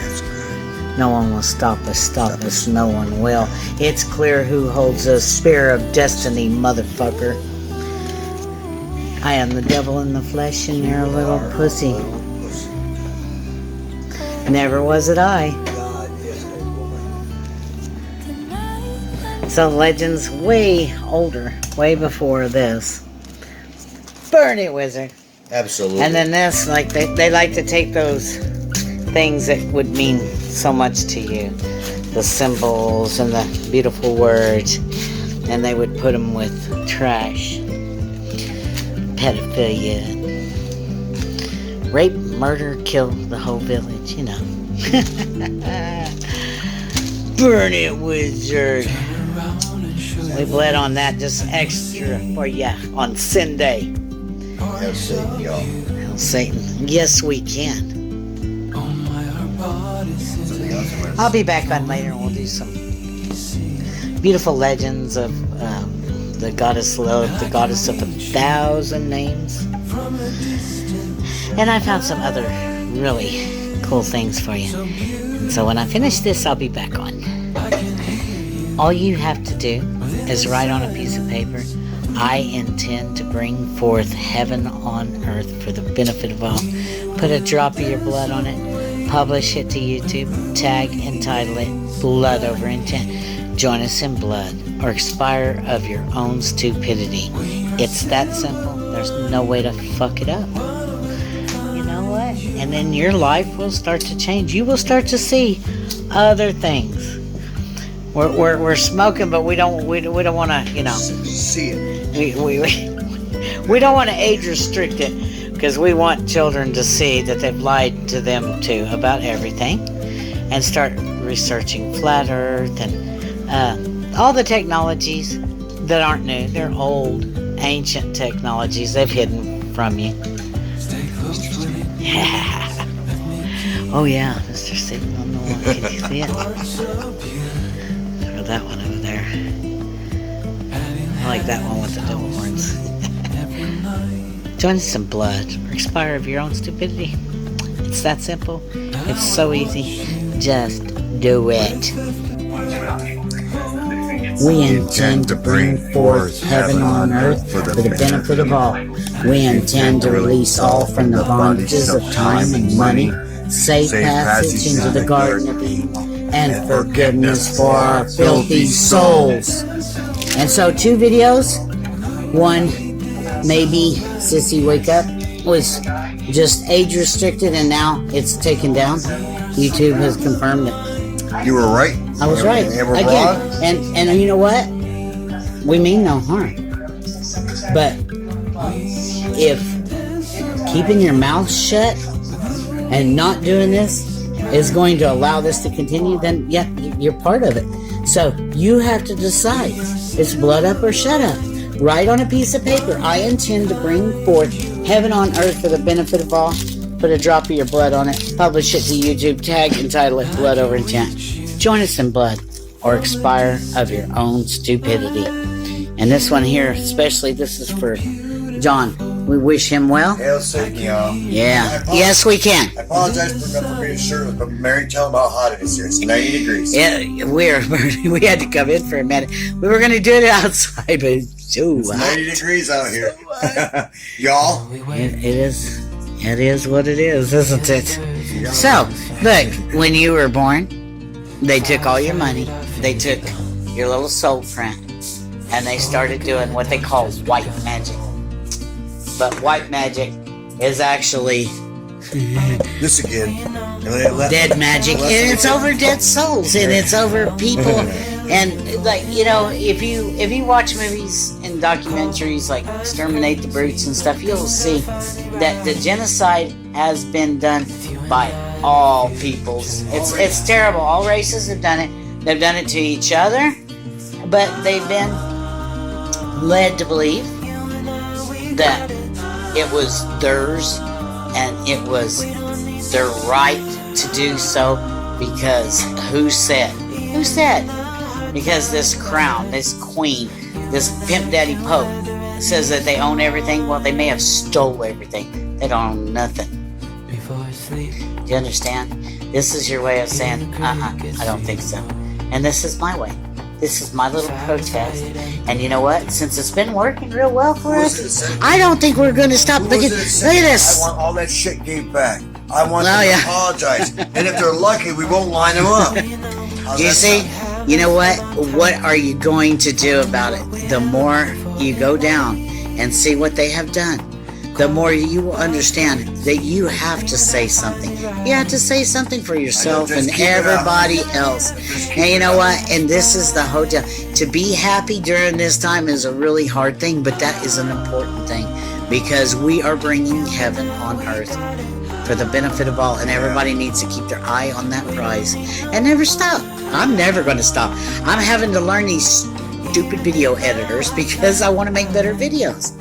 That's good. No one will stop us. No one will. It's clear who holds the spear of destiny, motherfucker. I am the devil in the flesh and you're a little pussy. Never was it I. So legends way older, way before this. Burn it, wizard. Absolutely. And then this, like they like to take those things that would mean so much to you, the symbols and the beautiful words, and they would put them with trash, pedophilia, rape, murder, kill the whole village, you know. Burn it, wizard. We bled on that just extra for ya on Sin Day. Hell Satan, y'all. Hell Satan. Yes, we can. I'll be back on later and we'll do some beautiful legends of the goddess love, the goddess of 1,000 names. And I found some other really cool things for you. And so when I finish this, I'll be back on. All you have to do is write on a piece of paper, I intend to bring forth heaven on earth for the benefit of all. Put a drop of your blood on it, publish it to YouTube, tag, entitle it, Blood Over Intent. Join us in blood or expire of your own stupidity. It's that simple. There's no way to fuck it up. You know what? And then your life will start to change. You will start to see other things. We're smoking, but we don't want to, you know, see it. We don't want to age restrict it because we want children to see that they've lied to them too about everything, and start researching flat Earth and all the technologies that aren't new. They're old, ancient technologies they've hidden from you. Oh yeah, Mr. Satan on the one. Can you see it? That one over there. I like that one with the devil horns. Join us in blood or expire of your own stupidity. It's that simple. It's so easy. Just do it. We intend to bring forth heaven on earth for the benefit of all. We intend to release all from the bondages of time and money, safe passage into the Garden of Eden, and forgiveness for our filthy souls. And so 2 videos. One, maybe Sissy Wake Up, was just age restricted and now it's taken down. YouTube has confirmed it. You were right. I was right. Again, and you know what? We mean no harm. But if keeping your mouth shut and not doing this is going to allow this to continue, then yeah, you're part of it. So you have to decide. It's blood up or shut up. Write on a piece of paper, I intend to bring forth heaven on earth for the benefit of all. Put a drop of your blood on it. Publish it to YouTube. Tag, entitle it Blood Over Intent. Join us in blood or expire of your own stupidity. And this one here, especially, this is for John. We wish him well. Hell Satan, y'all. Yeah. Yes, we can. I apologize for not being shirtless, but Mary, tell them how hot it is here. It's 90 degrees. Yeah, we had to come in for a minute. We were going to do it outside, but it's too hot. 90 degrees out here. Y'all. It is what it is, isn't it? So, look, when you were born, they took all your money. They took your little soul print, and they started doing what they call white magic. But white magic is actually this again. Dead magic, and it's over dead souls, and it's over people. And like, you know, if you watch movies and documentaries like Exterminate the Brutes and stuff, you'll see that the genocide has been done by all peoples. It's terrible. All races have done it. They've done it to each other, but they've been led to believe that it was theirs and it was their right to do so because who said? Who said? Because this crown, this queen, this pimp daddy pope says that they own everything. Well, they may have stole everything. They don't own nothing. Do you understand? This is your way of saying, I don't think so. And this is my way. This is my little protest. And you know what? Since it's been working real well for us, I don't think we're going to stop. Look at this. I want all that shit gave back. I want them to apologize. And if they're lucky, we won't line them up. You see? You know what? What are you going to do about it? The more you go down and see what they have done, the more you will understand that you have to say something. You have to say something for yourself and everybody else. And you know what? And this is the hotel. To be happy during this time is a really hard thing, but that is an important thing because we are bringing heaven on earth for the benefit of all, and everybody needs to keep their eye on that prize and never stop. I'm never going to stop. I'm having to learn these stupid video editors because I want to make better videos.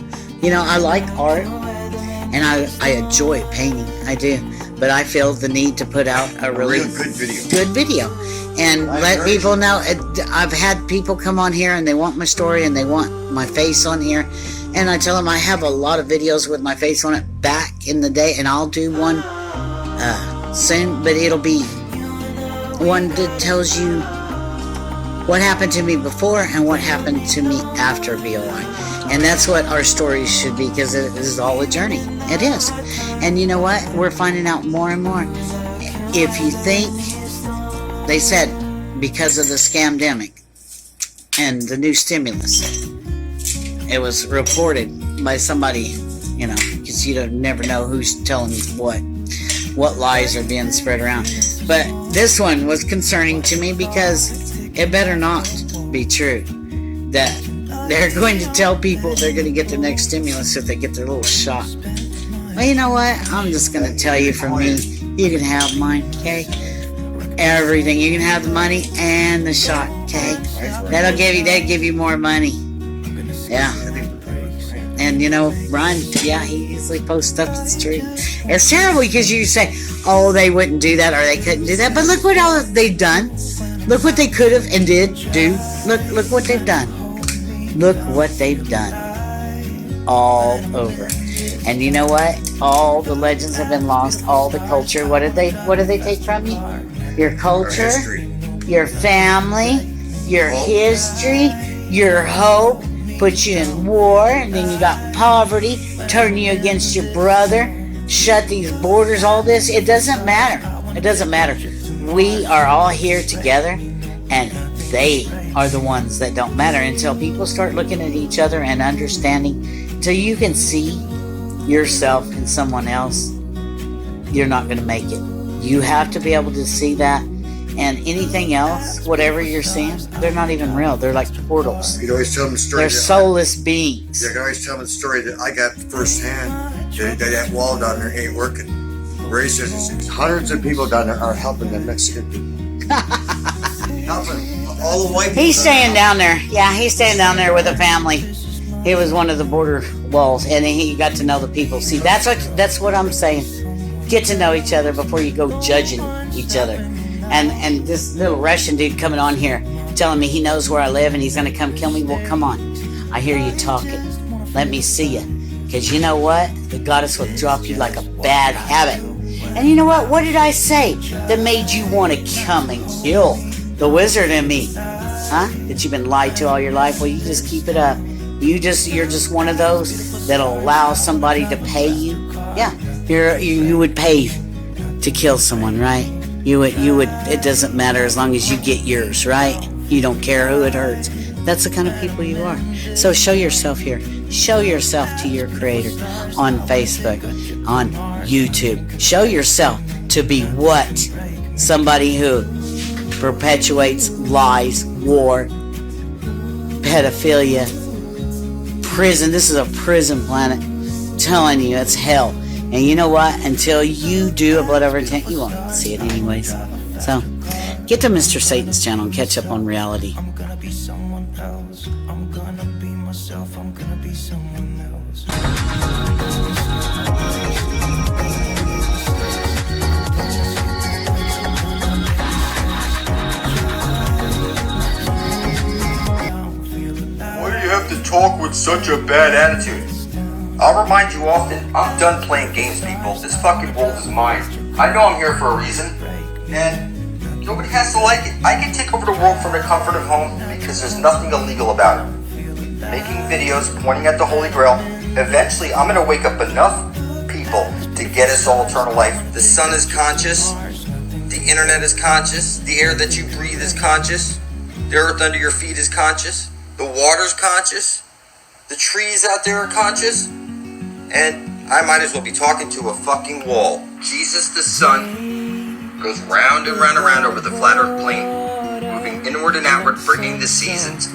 You know, I like art and I enjoy painting. I do. But I feel the need to put out a really good video and let people know. I've had people come on here and they want my story and they want my face on here. And I tell them I have a lot of videos with my face on it back in the day, and I'll do one soon, but it'll be one that tells you what happened to me before and what happened to me after BOI. And that's what our stories should be, because it is all a journey. It is. And you know what? We're finding out more and more. If you think, they said, because of the scamdemic and the new stimulus, it was reported by somebody, you know, because you don't never know who's telling what lies are being spread around. But this one was concerning to me because it better not be true that they're going to tell people they're going to get their next stimulus if they get their little shot. Well, you know what? I'm just going to tell you from me, you can have mine, okay? Everything. You can have the money and the shot, okay? They'll give you more money. Yeah. And you know, Braun, yeah, he usually posts stuff that's true. It's terrible because you say, oh, they wouldn't do that or they couldn't do that. But look what all they've done. Look what they could have and did do. Look what they've done. Look what they've done. All over. And you know what? All the legends have been lost. All the culture. What did they take from you? Your culture, your family, your history, your hope. Put you in war, and then you got poverty, turn you against your brother, shut these borders, all this. It doesn't matter. It doesn't matter. We are all here together, and they are the ones that don't matter until people start looking at each other and understanding. Till you can see yourself in someone else, you're not going to make it. You have to be able to see that. And anything else, whatever you're seeing, they're not even real. They're like portals. You can always tell them the story. They're soulless beings. You can always tell them the story that I got firsthand. That wall down there ain't working. Where he says hundreds of people down there are helping the Mexican people. Helping all the white people. He's staying down there. Yeah, he's staying down there with a family. He was one of the border walls, and he got to know the people. See, that's what I'm saying. Get to know each other before you go judging each other. And this little Russian dude coming on here telling me he knows where I live and he's going to come kill me. Well, come on. I hear you talking. Let me see you. Because you know what? The goddess will drop you like a bad habit. And you know what? What did I say that made you want to come and kill the wizard in me? Huh? That you've been lied to all your life? Well, you just keep it up. You're just one of those that'll allow somebody to pay you. Yeah. You would pay to kill someone, right? You would, it doesn't matter as long as you get yours, right? You don't care who it hurts. That's the kind of people you are. So show yourself here. Show yourself to your creator on Facebook, on YouTube. Show yourself to be what? Somebody who perpetuates lies, war, pedophilia, prison. This is a prison planet. I'm telling you, it's hell. And you know what? Until you do a blood over intent, you won't see it anyways. So, get to Mr. Satan's channel and catch up on reality. I'm gonna be someone else. I'm gonna be myself. I'm gonna be someone else. Why do you have to talk with such a bad attitude? I'll remind you often, I'm done playing games, people. This fucking world is mine. I know I'm here for a reason, and nobody has to like it. I can take over the world from the comfort of home because there's nothing illegal about it. Making videos, pointing at the Holy Grail. Eventually, I'm gonna wake up enough people to get us all eternal life. The sun is conscious. The internet is conscious. The air that you breathe is conscious. The earth under your feet is conscious. The water's conscious. The trees out there are conscious. And I might as well be talking to a fucking wall. Jesus the sun goes round and round and round over the flat earth plane, moving inward and outward, bringing the seasons.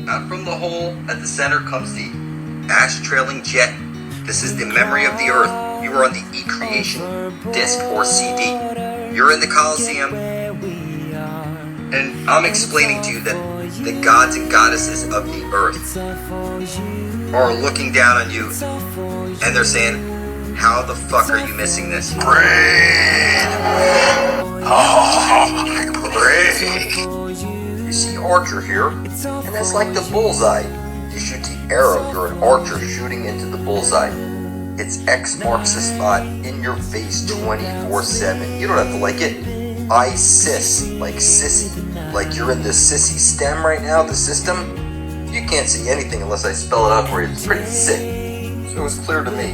Out from the hole at the center comes the ash-trailing jet. This is the memory of the earth. You are on the E-creation disc or CD. You're in the Colosseum, and I'm explaining to you that the gods and goddesses of the earth are looking down on you, and they're saying, how the fuck are you missing this? Brain! Oh, great! You see Archer here, and that's like the bullseye. You shoot the arrow, you're an archer shooting into the bullseye. It's X marks the spot, in your face 24/7. You don't have to like it. ISIS, like sissy. Like you're in the sissy stem right now, the system. You can't see anything unless I spell it out for you. It's pretty sick. So it's clear to me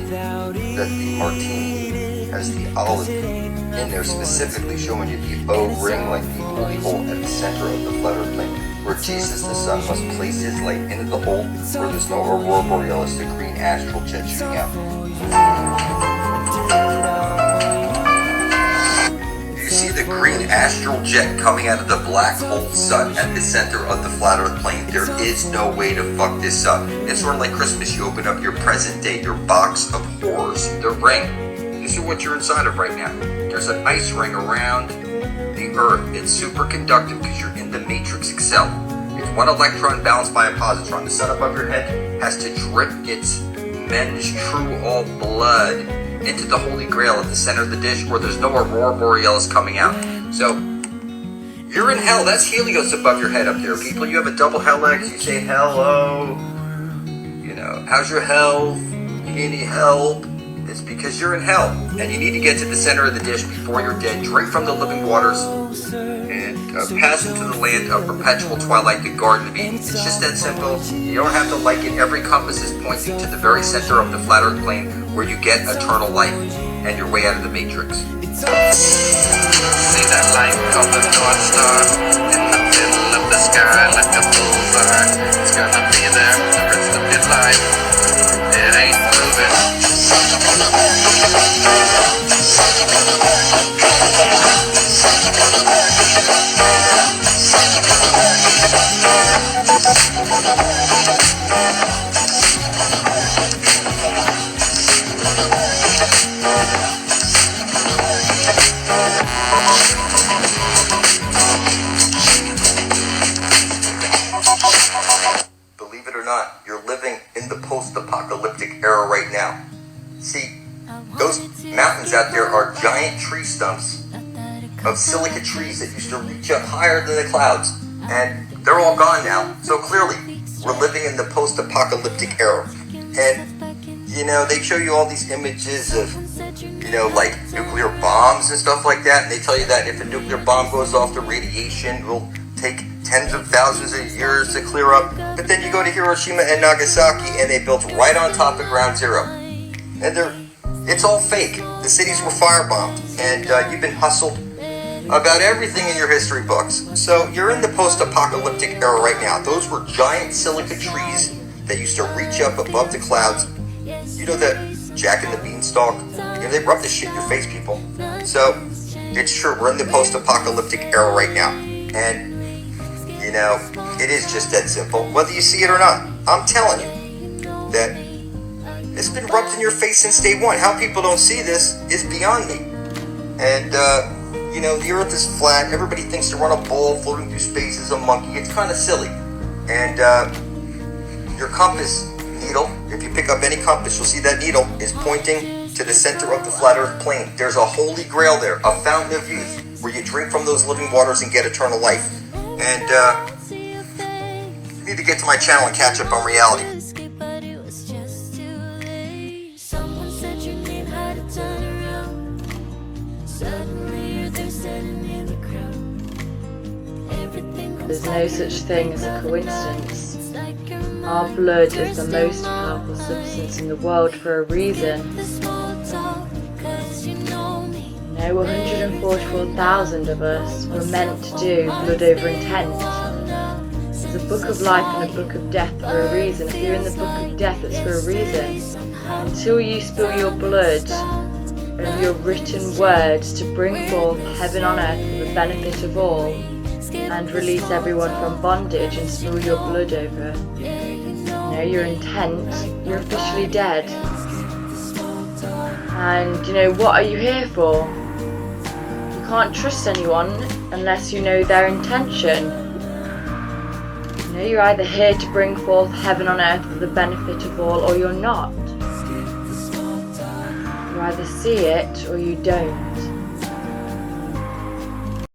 that the martini has the olive in there, specifically showing you the O ring, like the holy hole at the center of the flat earth plane, where Jesus the sun must place his light into the hole where there's no aurora borealis, the green astral jet shooting out. You see the green astral jet coming out of the black hole sun at the center of the flat earth plane. There is no way to fuck this up. It's sort of like Christmas. You open up your present day, your box of horrors, the ring. This is what you're inside of right now. There's an ice ring around the earth. It's superconductive because you're in the matrix itself. It's one electron balanced by a positron. The sun above your head has to drip its men's true all blood into the Holy Grail at the center of the dish, where there's no aurora borealis coming out. So you're in hell. That's Helios above your head up there, people. You have a double helix. You say hello. You know, how's your health? You need any help? It's because you're in hell, and you need to get to the center of the dish before you're dead. Drink from the living waters and pass into the land of perpetual twilight, the Garden of Eden. It's just that simple. You don't have to like it. Every compass is pointing to the very center of the flat earth plane, where you get eternal life and your way out of the matrix. See that light called the North Star in the middle of the sky like a bullseye. It's gonna be there for the rest of your life. It ain't moving. Believe it or not, you're living in the post-apocalyptic era right now. See, those mountains out there are giant tree stumps of silica trees that used to reach up higher than the clouds, and they're all gone now. So clearly, we're living in the post-apocalyptic era. And, you know, they show you all these images of, you know, like nuclear bombs and stuff like that, and they tell you that if a nuclear bomb goes off, the radiation will take tens of thousands of years to clear up. But then you go to Hiroshima and Nagasaki, and they built right on top of ground zero. And it's all fake. The cities were firebombed, and you've been hustled about everything in your history books. So you're in the post-apocalyptic era right now. Those were giant silica trees that used to reach up above the clouds. You know that Jack and the Beanstalk? You know, they rub the shit in your face, people. So it's true, we're in the post-apocalyptic era right now. And, you know, it is just that simple, whether you see it or not. I'm telling you that it's been rubbed in your face since day one. How people don't see this is beyond me. And, you know, the earth is flat. Everybody thinks to run a ball floating through space is a monkey. It's kind of silly. And your compass needle, if you pick up any compass, you'll see that needle is pointing to the center of the flat earth plane. There's a holy grail there, a fountain of youth, where you drink from those living waters and get eternal life. And you need to get to my channel and catch up on reality. There's no such thing as a coincidence. Our blood is the most powerful substance in the world for a reason. No, 144,000 of us were meant to do blood over intent. There's a book of life and a book of death for a reason. If you're in the book of death, it's for a reason. until you spill your blood of your written words to bring forth heaven on earth for the benefit of all, and release everyone from bondage and spill your blood over. Your intent, you're officially dead. And what are you here for? You can't trust anyone unless you know their intention. You're either here to bring forth heaven on earth for the benefit of all, or you're not. You either see it or you don't.